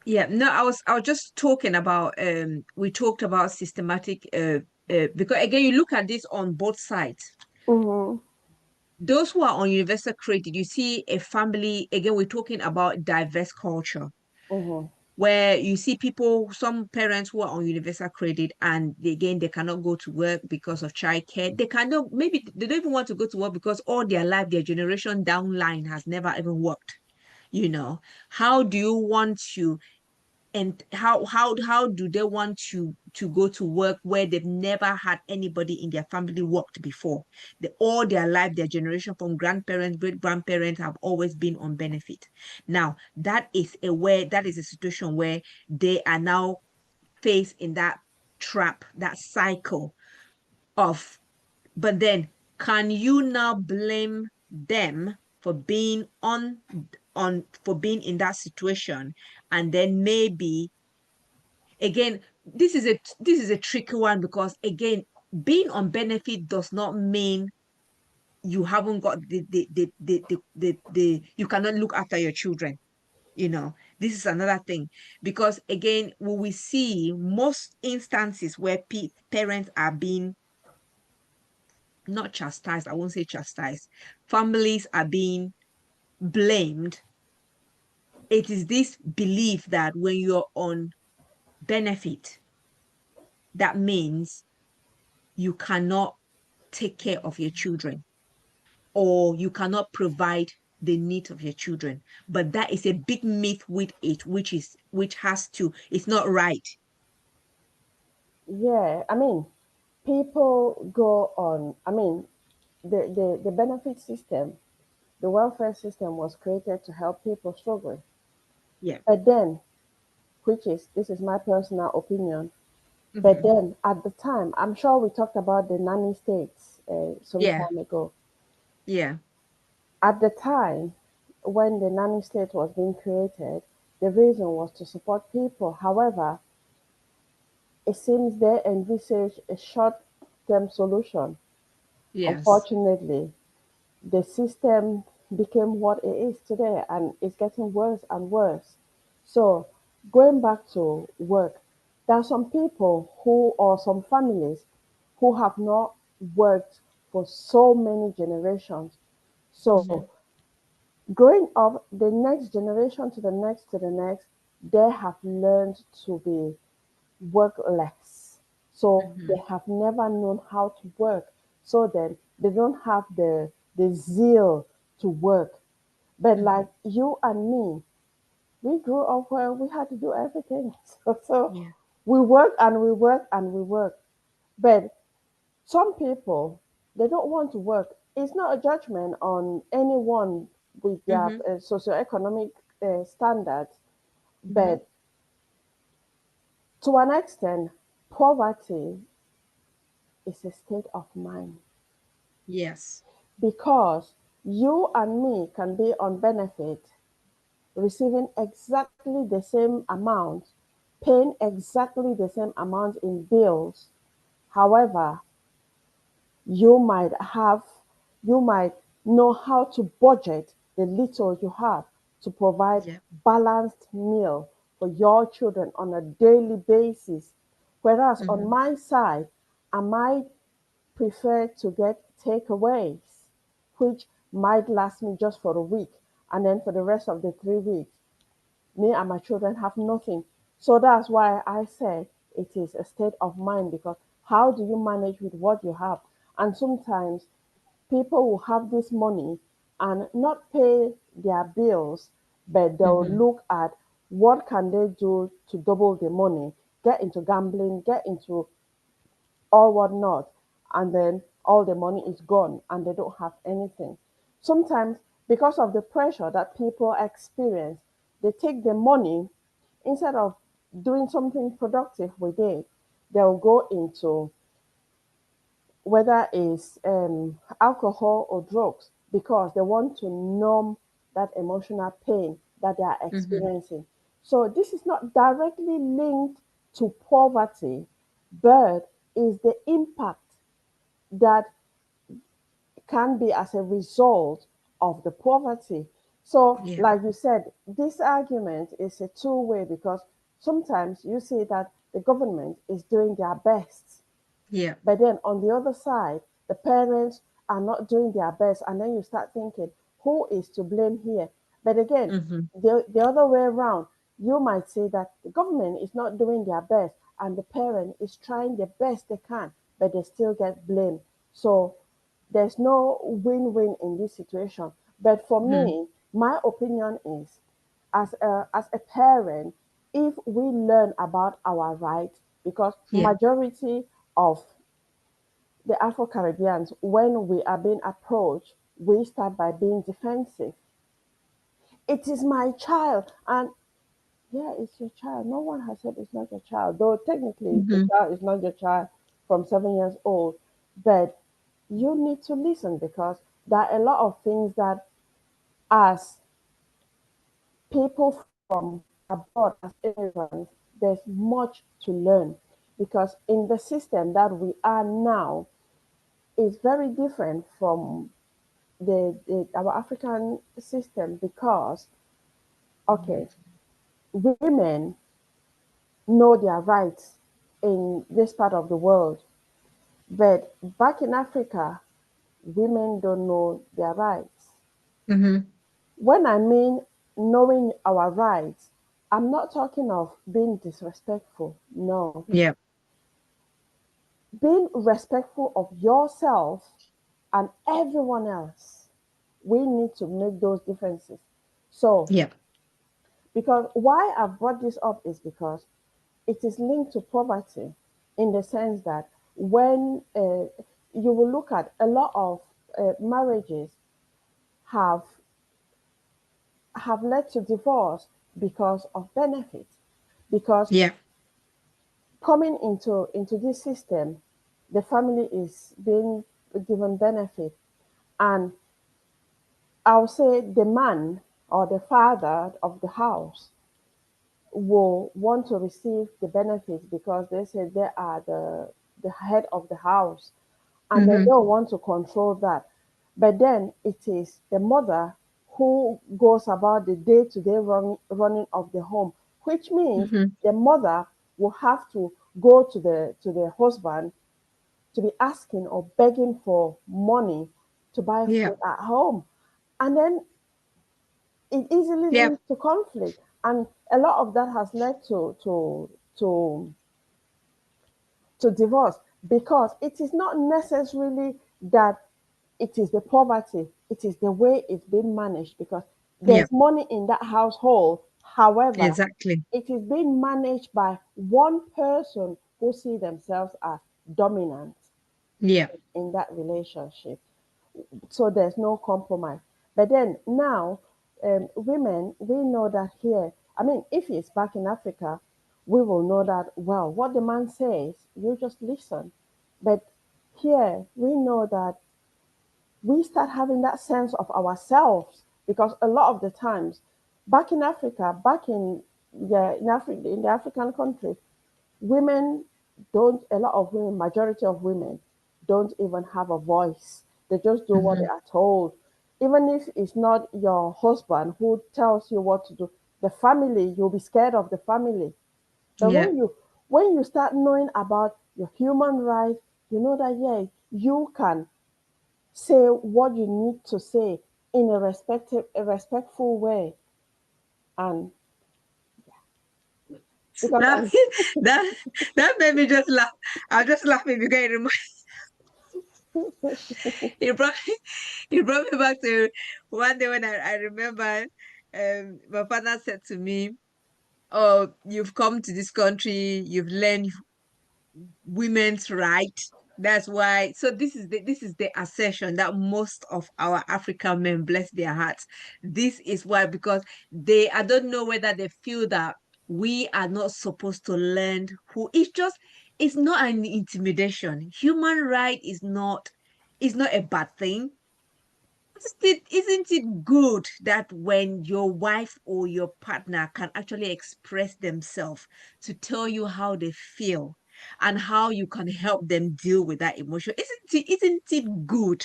Yeah, no, I was just talking about we talked about systematic because again, you look at this on both sides. Mm-hmm. Those who are on universal credit, you see a family, again, we're talking about diverse culture. Mm-hmm. where you see people, some parents who are on universal credit, and again, they cannot go to work because of childcare. They cannot, maybe they don't even want to go to work because all their life, their generation down line has never even worked. You know, how do you want to, and how do they want to go to work where they've never had anybody in their family worked before? All their life, their generation from grandparents, great grandparents have always been on benefit. Now that is a situation where they are now faced in that trap, that cycle of, but then can you now blame them for being on for being in that situation? And then maybe again, this is a tricky one, because again, being on benefit does not mean you haven't got you cannot look after your children. This is another thing, because again, we see most instances where parents are being, not chastised, I won't say chastised, families are being blamed. It is this belief that when you're on benefit, that means you cannot take care of your children, or you cannot provide the needs of your children. But that is a big myth with it, which has to, it's not right. Yeah, I mean, people go on. I mean, the benefit system, the welfare system was created to help people struggle. Yeah. But then, which is, this is my personal opinion, but Mm-hmm. then at the time, I'm sure we talked about the nanny states some Yeah. time ago. Yeah. At the time, when the nanny state was being created, the reason was to support people. However, it seems they envisage a short-term solution. Yes. Unfortunately, the system became what it is today, and it's getting worse and worse. So, going back to work, there are some people who, or some families, who have not worked for so many generations. So, Mm-hmm. growing up, the next generation to the next to the next, they have learned to be work less. So Mm-hmm. they have never known how to work. So then they don't have the zeal to work. But Mm-hmm. like you and me, we grew up where we had to do everything. So Yeah. we work and we work and we work. But some people, they don't want to work. It's not a judgment on anyone with their Mm-hmm. socioeconomic standards, Mm-hmm. but to an extent, poverty is a state of mind, Yes. because you and me can be on benefit, receiving exactly the same amount, paying exactly the same amount in bills. However, you might have, you might know how to budget the little you have to provide Yeah. balanced meal for your children on a daily basis. Whereas on Mm-hmm. my side, I might prefer to get takeaways, which might last me just for a week. And then for the rest of the 3 weeks, me and my children have nothing. So that's why I say it is a state of mind, because how do you manage with what you have? And sometimes people will have this money and not pay their bills, but they'll Mm-hmm. look at what can they do to double the money, get into gambling, get into or whatnot, and then all the money is gone and they don't have anything. Sometimes, because of the pressure that people experience, they take the money, instead of doing something productive with it, they'll go into, whether it's alcohol or drugs, because they want to numb that emotional pain that they are Mm-hmm. experiencing. So this is not directly linked to poverty, but is the impact that can be as a result of the poverty. So, Yeah. like you said, this argument is a two-way, because sometimes you see that the government is doing their best, Yeah. but then on the other side, the parents are not doing their best, and then you start thinking, who is to blame here? But again, Mm-hmm. the other way around, You might say that the government is not doing their best and the parent is trying the best they can, but they still get blamed. So there's no win-win in this situation. But for Mm-hmm. me, my opinion is, as a parent, if we learn about our rights, because Yeah. majority of the Afro-Caribbeans, when we are being approached, we start by being defensive. It is my child, and yeah, it's your child. No one has said it's not your child, though technically the Mm-hmm. child is not your child from 7 years old. But you need to listen, because there are a lot of things that, as people from abroad, as immigrants, there's much to learn. Because in the system that we are now is very different from our African system, because okay, women know their rights in this part of the world, but back in Africa, women don't know their rights. Mm-hmm. When I mean knowing our rights, I'm not talking of being disrespectful. No. Yeah. Being respectful of yourself and everyone else. We need to make those differences. So, Yeah. because why I've brought this up is because it is linked to poverty, in the sense that when you will look at a lot of marriages have led to divorce because of benefits, because Yeah. coming into this system, the family is being given benefit, and I'll say the man or the father of the house will want to receive the benefits, because they say they are the head of the house, and they Mm-hmm. don't want to control that. But then it is the mother who goes about the day-to-day running of the home, which means Mm-hmm. the mother will have to go to the husband to be asking or begging for money to buy Yeah. food at home. And then it easily Yeah. leads to conflict. And a lot of that has led to to divorce, because it is not necessarily that it is the poverty, it is the way it's being managed, because Yeah. there's money in that household. However, Exactly. it is being managed by one person who see themselves as dominant Yeah. in that relationship. So there's no compromise. But then now, women, we know that here, I mean, if it's back in Africa, we will know that, well, what the man says, you just listen. But here, we know that we start having that sense of ourselves, because a lot of the times, back in Africa, back in, yeah, in Africa, in the African countries, women don't, a lot of women, majority of women don't even have a voice. They just do what they Mm-hmm. are told. Even if it's not your husband who tells you what to do, the family, you'll be scared of the family. But Yeah. when you start knowing about your human rights, you know that, yeah, you can say what you need to say in a respectful way. And because That that that made me just laugh. I was just laughing because it brought it brought me back to one day when I remember my father said to me, "Oh, you've come to this country, you've learned women's right. That's why." So this is the assertion that most of our African men, bless their hearts, this is why, because I don't know whether they feel that we are not supposed to learn who. It's not an intimidation. Human right is not a bad thing. Isn't it good that when your wife or your partner can actually express themselves to tell you how they feel and how you can help them deal with that emotion? Isn't it good?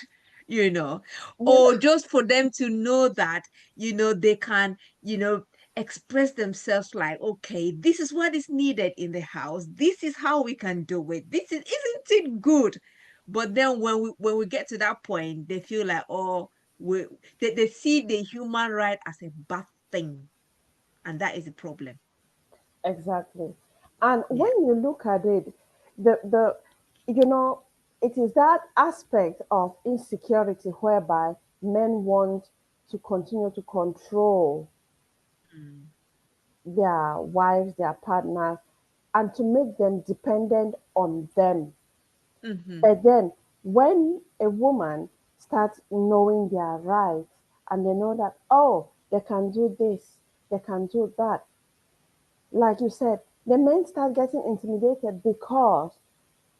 You know, you know, or just for them to know that, they can, express themselves like, okay, this is what is needed in the house. This is how we can do it. Isn't it good? But then when we get to that point, they feel like, oh, we they see the human right as a bad thing. And that is the problem. Exactly. And Yeah. when you look at it, the you know, it is that aspect of insecurity whereby men want to continue to control Mm. their wives, their partners, and to make them dependent on them. Mm-hmm. But then when a woman starts knowing their rights and they know that, oh, they can do this, they can do that, like you said, the men start getting intimidated because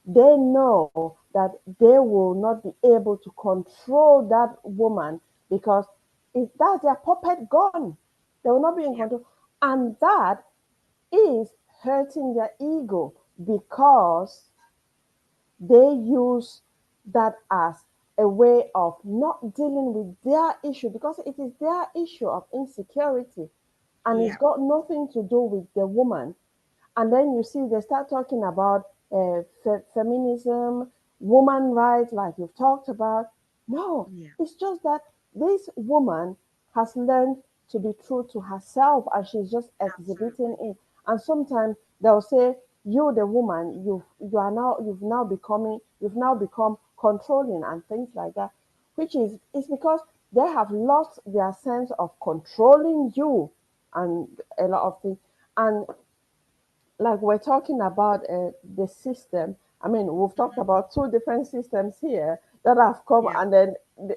they know that they will not be able to control that woman because that's their puppet gone. They will not be in Yeah. control. And that is hurting their ego because they use that as a way of not dealing with their issue because it is their issue of insecurity and it's Yeah. got nothing to do with the woman. And then you see they start talking about feminism, woman rights, like you've talked about. No, Yeah. it's just that this woman has learned to be true to herself and she's just exhibiting Absolutely. it. And sometimes they'll say, you the woman, you've now become controlling and things like that, which is because they have lost their sense of controlling you and a lot of things. And like we're talking about the system. I mean, we've talked Mhm. about two different systems here that have come, Yeah. and then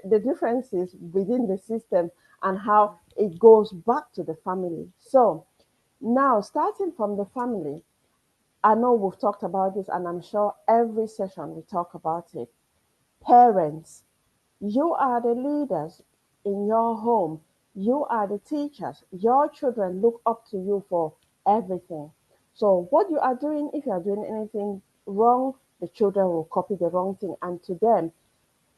the differences within the system and how Mhm. it goes back to the family. So now, starting from the family, I know we've talked about this, and I'm sure every session we talk about it. Parents, you are the leaders in your home. You are the teachers. Your children look up to you for everything. So, what you are doing, if you are doing anything wrong, the children will copy the wrong thing. And to them,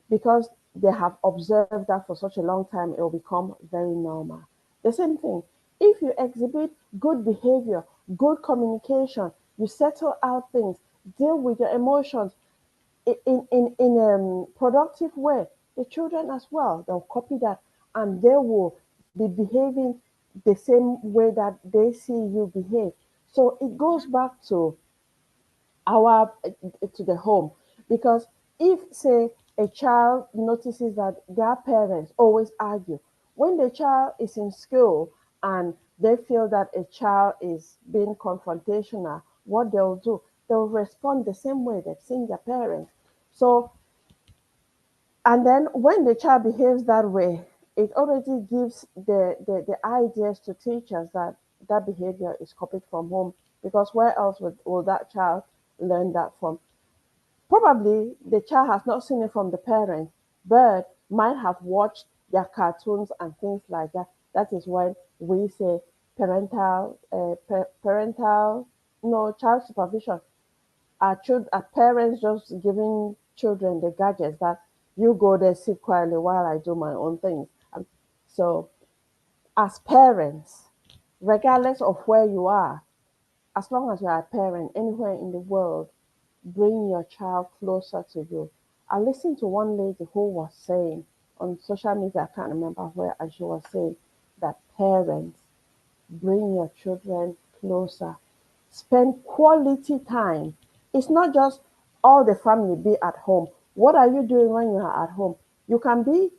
because they have observed that for such a long time, it will become very normal. The same thing. If you exhibit good behavior, good communication, you settle out things, deal with your emotions, in a productive way, the children as well, they'll copy that and they will be behaving the same way that they see you behave. So it goes Mhm. back to our to the home because if say a child notices that their parents always argue when the child is in school and they feel that a child is being confrontational, what they'll do, they'll respond the same way they've seen their parents. So and then when the child behaves that way, it already gives the ideas to teachers that that behavior is copied from home because where else will that child learn that from? Probably the child has not seen it from the parents, but might have watched their cartoons and things like that. That is when we say parental, no, child supervision. Are parents just giving children the gadgets that you go there, sit quietly while I do my own things. And so, as parents, regardless of where you are, as long as you are a parent anywhere in the world, bring your child closer to you. I listened to one lady who was saying on social media, I can't remember where, and she was saying that parents bring your children closer. Spend quality time. It's not just all the family be at home. What are you doing when you are at home? You can be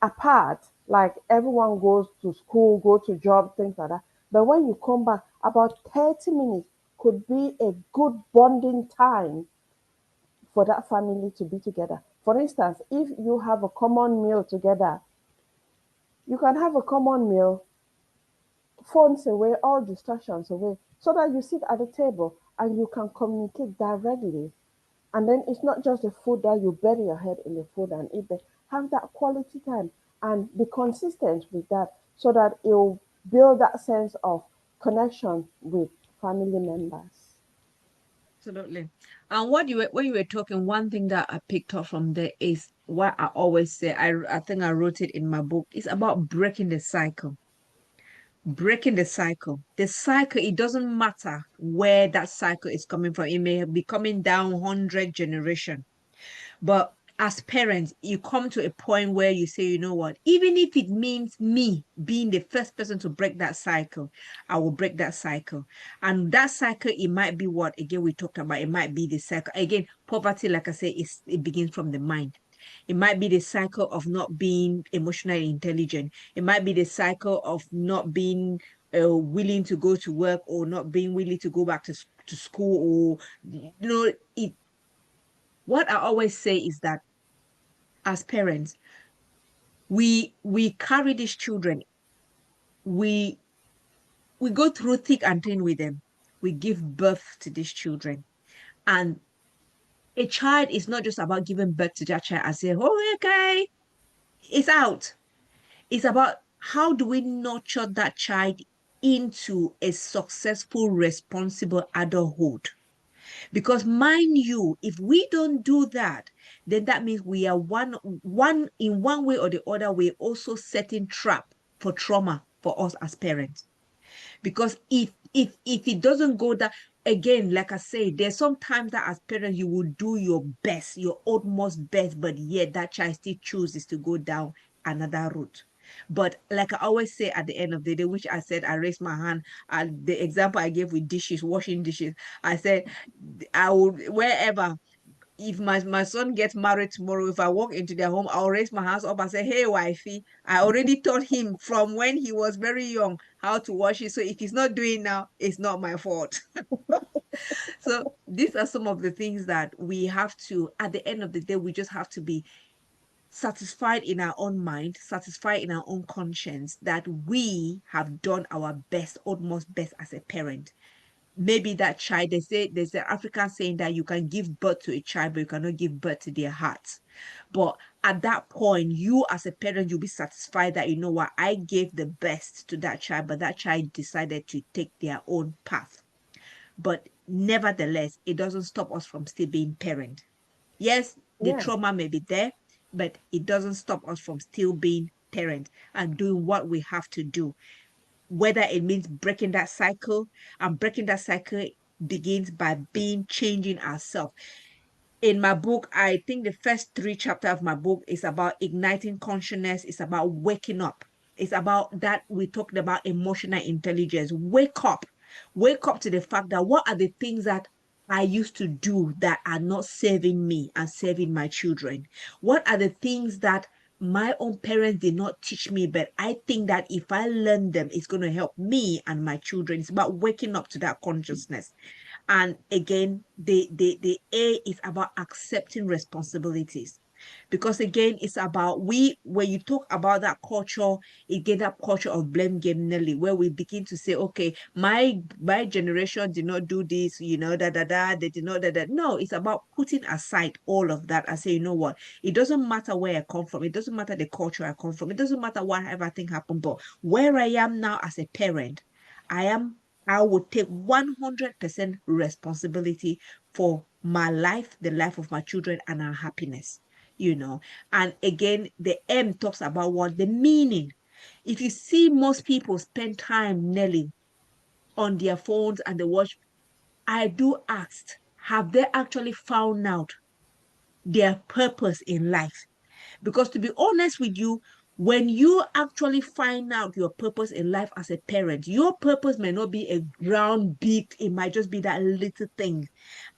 apart, like everyone goes to school, go to job, things like that. But when you come back, about 30 minutes could be a good bonding time for that family to be together. For instance, if you have a common meal together, you can have a common meal, phones away, all distractions away, so that you sit at the table and you can communicate directly. And then it's not just the food that you bury your head in the food and eat, but have that quality time and be consistent with that so that it'll build that sense of connection with family members. Absolutely. And what you were when you were talking, one thing that I picked up from there is what I always say. I think I wrote it in my book. It's about breaking the cycle. Breaking the cycle. The cycle, it doesn't matter where that cycle is coming from. It may be coming down 100 generation. But as parents, you come to a point where you say, you know what, even if it means me being the first person to break that cycle, I will break that cycle. And that cycle, it might be what, again, we talked about, it might be the cycle. Again, poverty, like I say, it begins from the mind. It might be the cycle of not being emotionally intelligent. It might be the cycle of not being willing to go to work, or not being willing to go back to school, or, what I always say is that as parents, we carry these children. We we go through thick and thin with them. We give birth to these children. And a child is not just about giving birth to that child and say, oh, okay, it's out. It's about how do we nurture that child into a successful, responsible adulthood. Because mind you, if we don't do that, then that means we are one in one way or the other, we're also setting trap for trauma for us as parents. Because if it doesn't go that, again, like I say, there's sometimes that as parents you will do your best, your utmost best, but yet that child still chooses to go down another route. But like I always say at the end of the day, which I said, I raised my hand at the example I gave with dishes, washing dishes. I said, I would, wherever, if my son gets married tomorrow, if I walk into their home, I'll raise my hands up and say, hey, wifey, I already taught him from when he was very young how to wash it. So if he's not doing now, it's not my fault. So these are some of the things that we have to, at the end of the day, we just have to be satisfied in our own mind, satisfied in our own conscience that we have done our best, utmost best as a parent. Maybe that child, they say, there's an African saying that you can give birth to a child, but you cannot give birth to their heart. But at that point, you as a parent, you'll be satisfied that, you know what, I gave the best to that child, but that child decided to take their own path. But nevertheless, it doesn't stop us from still being parent. Yes, the Yeah, trauma may be there, but it doesn't stop us from still being parent and doing what we have to do, whether it means breaking that cycle. And breaking that cycle begins by being changing ourselves. In my book, I think the first three chapters of my book is about igniting consciousness. It's about waking up. It's about that we talked about emotional intelligence. Wake up to the fact that what are the things that I used to do that are not serving me and serving my children? What are the things that my own parents did not teach me, but I think that if I learn them, it's going to help me and my children. It's about waking up to that consciousness. And again, the A is about accepting responsibilities. Because again, it's about when you talk about that culture, again, that culture of blame game Nelly, where we begin to say, okay, my generation did not do this, they did not that. No, it's about putting aside all of that and say, you know what, it doesn't matter where I come from, it doesn't matter the culture I come from, it doesn't matter whatever thing happened, but where I am now as a parent, I am I would take 100% responsibility for my life, the life of my children, and our happiness, you know. And again, the M talks about what the meaning. If you see most people spend time nearly on their phones and they watch, I do ask, have they actually found out their purpose in life? Because to be honest with you, when you actually find out your purpose in life as a parent, your purpose may not be a ground big, it might just be that little thing.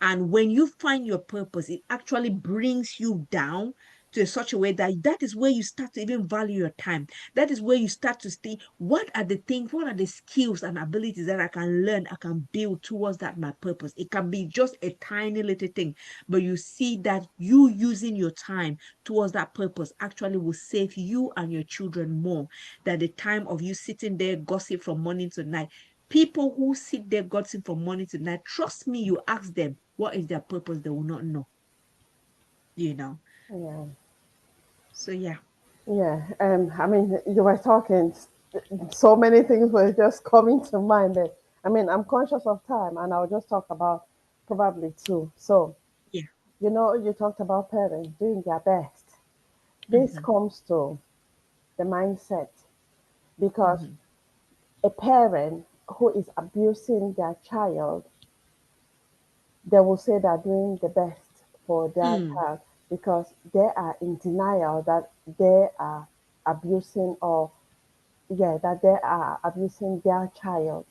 And when you find your purpose, it actually brings you down to such a way that that is where you start to even value your time. That is where you start to see what are the things, what are the skills and abilities that I can learn, I can build towards that my purpose. It can be just a tiny little thing, but you see that you using your time towards that purpose actually will save you and your children more than the time of you sitting there gossip from morning to night. People who sit there gossip from morning to night, trust me, you ask them what is their purpose, they will not know, you know. yeah, So yeah. yeah. I mean, you were talking, so many things were just coming to mind. That I mean, I'm conscious of time, and I'll just talk about probably two. So, Yeah. you talked about parents doing their best. This Mm-hmm. comes to the mindset because Mm-hmm. a parent who is abusing their child, they will say they're doing the best for their Mm. child. because they are in denial that they are abusing, or yeah, that they are abusing their child.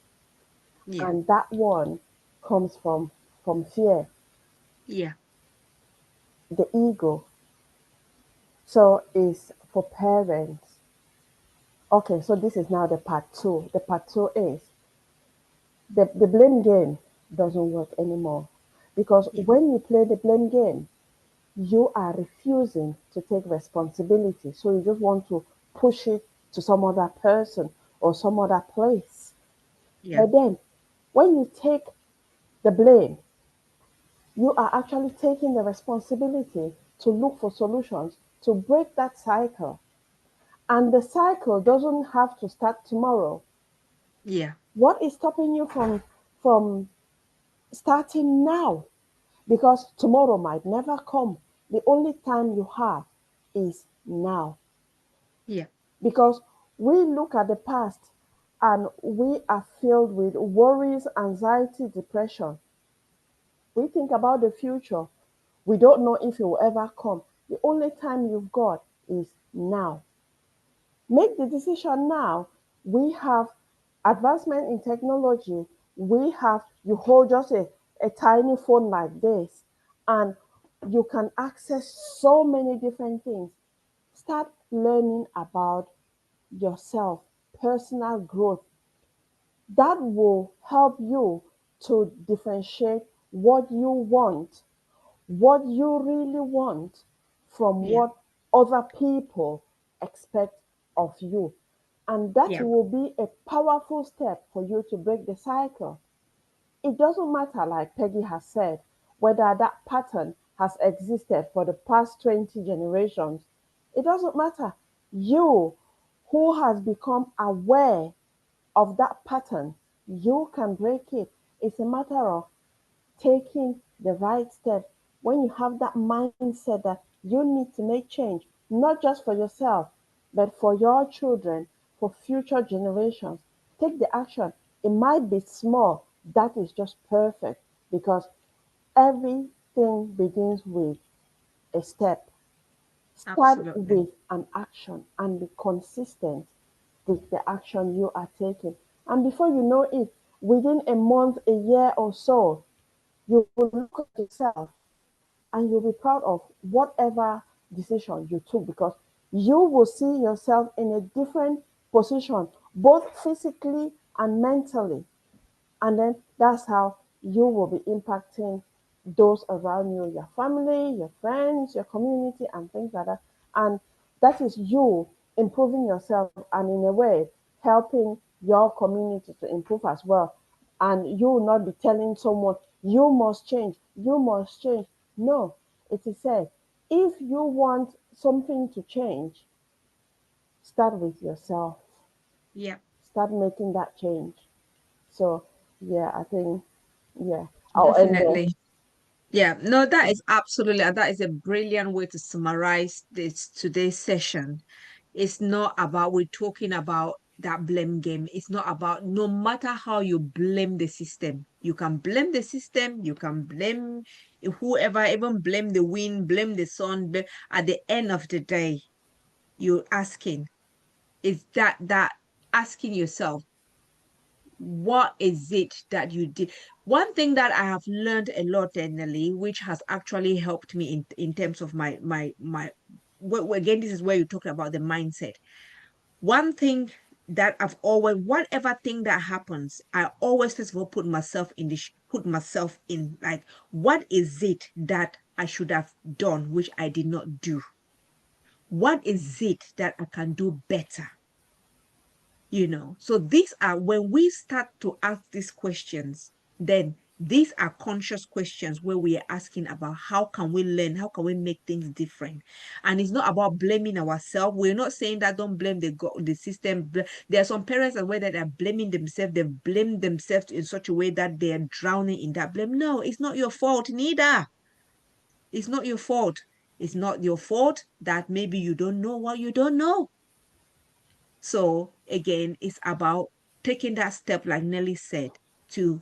Yeah. And that one comes from fear, Yeah. the ego. So is for parents. Okay, so this is now the part two. The part two is the blame game doesn't work anymore, because Yeah. when you play the blame game, you are refusing to take responsibility. So you just want to push it to some other person or some other place. Yeah. But then when you take the blame, you are actually taking the responsibility to look for solutions to break that cycle. And the cycle doesn't have to start tomorrow. Yeah. What is stopping you from starting now? Because tomorrow might never come. The only time you have is now. Yeah. Because we look at the past and we are filled with worries, anxiety, depression. We think about the future. We don't know if it will ever come. The only time you've got is now. Make the decision now. We have advancement in technology. We have, you hold just a tiny phone like this, and you can access so many different things. Start learning about yourself, personal growth. That will help you to differentiate what you want, what you really want, from Yeah. what other people expect of you. And that Yeah. will be a powerful step for you to break the cycle. It doesn't matter, like Peggy has said, whether that pattern has existed for the past 20 generations. It doesn't matter. You, who has become aware of that pattern, you can break it. It's a matter of taking the right step. When you have that mindset that you need to make change, not just for yourself, but for your children, for future generations, take the action. It might be small, that is just perfect, because everything begins with a step. Start Absolutely. with an action and be consistent with the action you are taking. And before you know it, within a month, a year or so, you will look at yourself and you'll be proud of whatever decision you took, because you will see yourself in a different position, both physically and mentally. And then that's how you will be impacting those around you, your family, your friends, your community, and things like that. And that is you improving yourself, and in a way helping your community to improve as well. And you will not be telling someone, you must change, you must change. No, it is said, if you want something to change, start with yourself, Yeah. start making that change. So yeah, I think, yeah, I'll end there. Definitely. Yeah, no, that is absolutely, that is a brilliant way to summarize this today's session. It's not about, we're talking about that blame game. It's not about, no matter how you blame the system, you can blame the system, you can blame whoever, even blame the wind, blame the sun. But at the end of the day, you're asking, is that asking yourself, what is it that you did? One thing that I have learned a lot, Nelly, which has actually helped me in terms of my again, this is where you're talking about the mindset. One thing that I've always, whatever thing that happens, I always first of all put myself in, like, what is it that I should have done which I did not do? What is it that I can do better? So these are, when we start to ask these questions, then these are conscious questions where we are asking about how can we learn, how can we make things different. And it's not about blaming ourselves. We're not saying that don't blame the system. There are some parents and where that are blaming themselves, they blame themselves in such a way that they are drowning in that blame. No, it's not your fault neither. It's not your fault. It's not your fault that maybe you don't know what you don't know. So again, it's about taking that step, like Nelly said, to,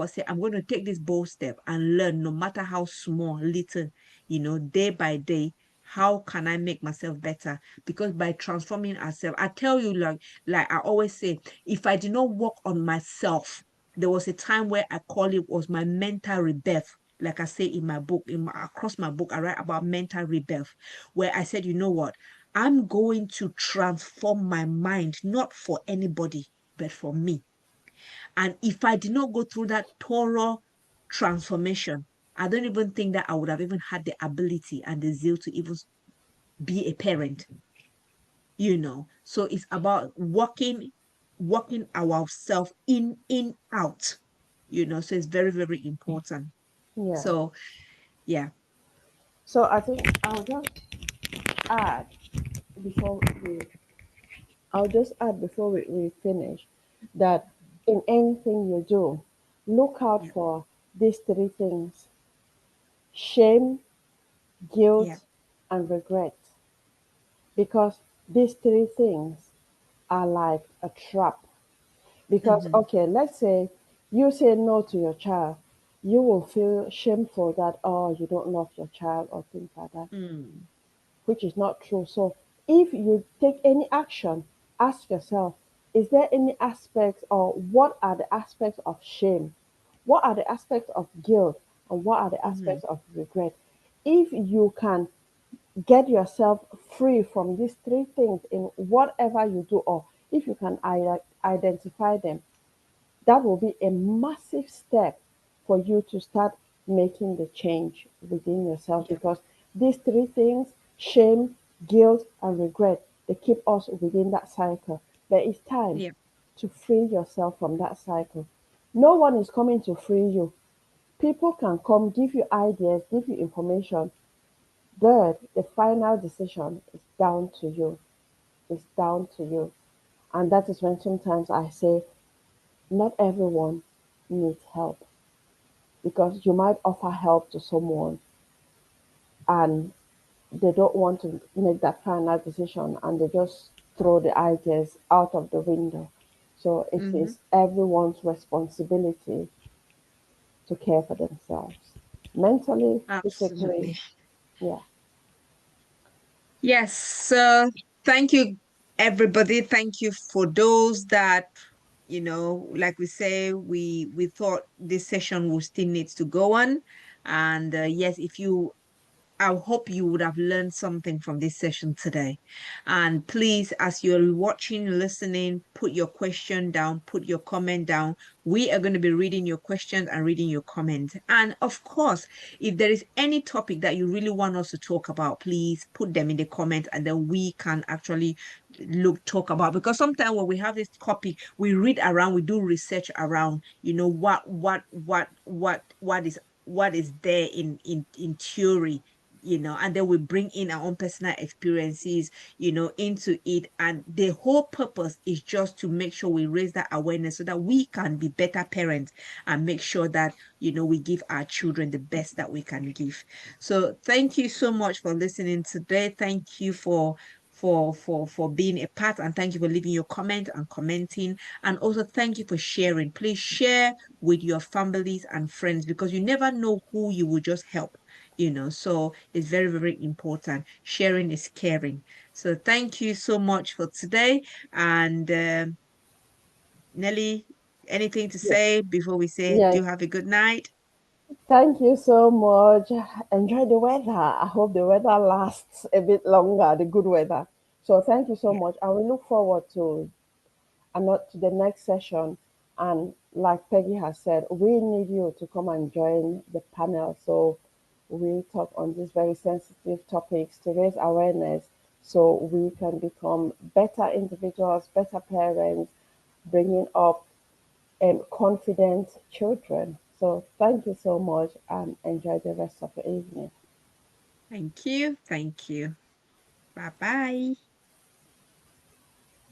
say, I'm going to take this bold step and learn, no matter how small, little, day by day, how can I make myself better? Because by transforming ourselves, I tell you, like I always say, if I did not work on myself, there was a time where I call it was my mental rebirth. Like I say in my book, across my book, I write about mental rebirth, where I said, you know what? I'm going to transform my mind, not for anybody, but for me. And if I did not go through that thorough transformation, I don't even think that I would have even had the ability and the zeal to even be a parent. So it's about working ourselves in out. So it's very, very important. Yeah. So yeah. So I think add before we I'll just add before we finish that in anything you do, look out Yeah. for these three things: shame, Yeah. guilt, and regret. Because these three things are like a trap. Because, Mm-hmm. okay, let's say you say no to your child, you will feel shameful that, oh, you don't love your child or things like that, Mm. which is not true. So if you take any action, ask yourself, is there any aspects or what are the aspects of shame? What are the aspects of guilt? And what are the Mm-hmm. aspects of regret? If you can get yourself free from these three things in whatever you do, or if you can identify them, that will be a massive step for you to start making the change within yourself, Yeah. because these three things, shame, guilt, and regret, they keep us within that cycle. But it's time Yeah. to free yourself from that cycle. No one is coming to free you. People can come, give you ideas, give you information, but the final decision is down to you. It's down to you. And that is when sometimes I say, not everyone needs help, because you might offer help to someone and they don't want to make that final decision and they just throw the ideas out of the window. So it Mm-hmm. is everyone's responsibility to care for themselves mentally, physically. Absolutely. Yeah. Yes. So thank you, everybody. Thank you for those that, like we say, we thought this session will still needs to go on. And yes, if you I hope you would have learned something from this session today. And please, as you're watching, listening, put your question down, put your comment down. We are going to be reading your questions and reading your comments. And of course, if there is any topic that you really want us to talk about, please put them in the comments and then we can actually talk about, because sometimes when we have this topic, we read around, we do research around, what is there in theory, and then we bring in our own personal experiences, into it. And the whole purpose is just to make sure we raise that awareness so that we can be better parents and make sure that, we give our children the best that we can give. So thank you so much for listening today. Thank you for being a part, and thank you for leaving your comment and commenting, and also thank you for sharing. Please share with your families and friends, because you never know who you will just help. So it's very, very important. Sharing is caring. So thank you so much for today. And Nelly, anything to Yeah. say before we say Yeah. do have a good night? Thank you so much. Enjoy the weather. I hope the weather lasts a bit longer, the good weather. So thank you so Yeah. much. I will look forward to and not to the next session. And like Peggy has said, we need you to come and join the panel. So we talk on these very sensitive topics to raise awareness so we can become better individuals, better parents, bringing up confident children. So thank you so much and enjoy the rest of the evening. Thank you. Thank you. Bye bye.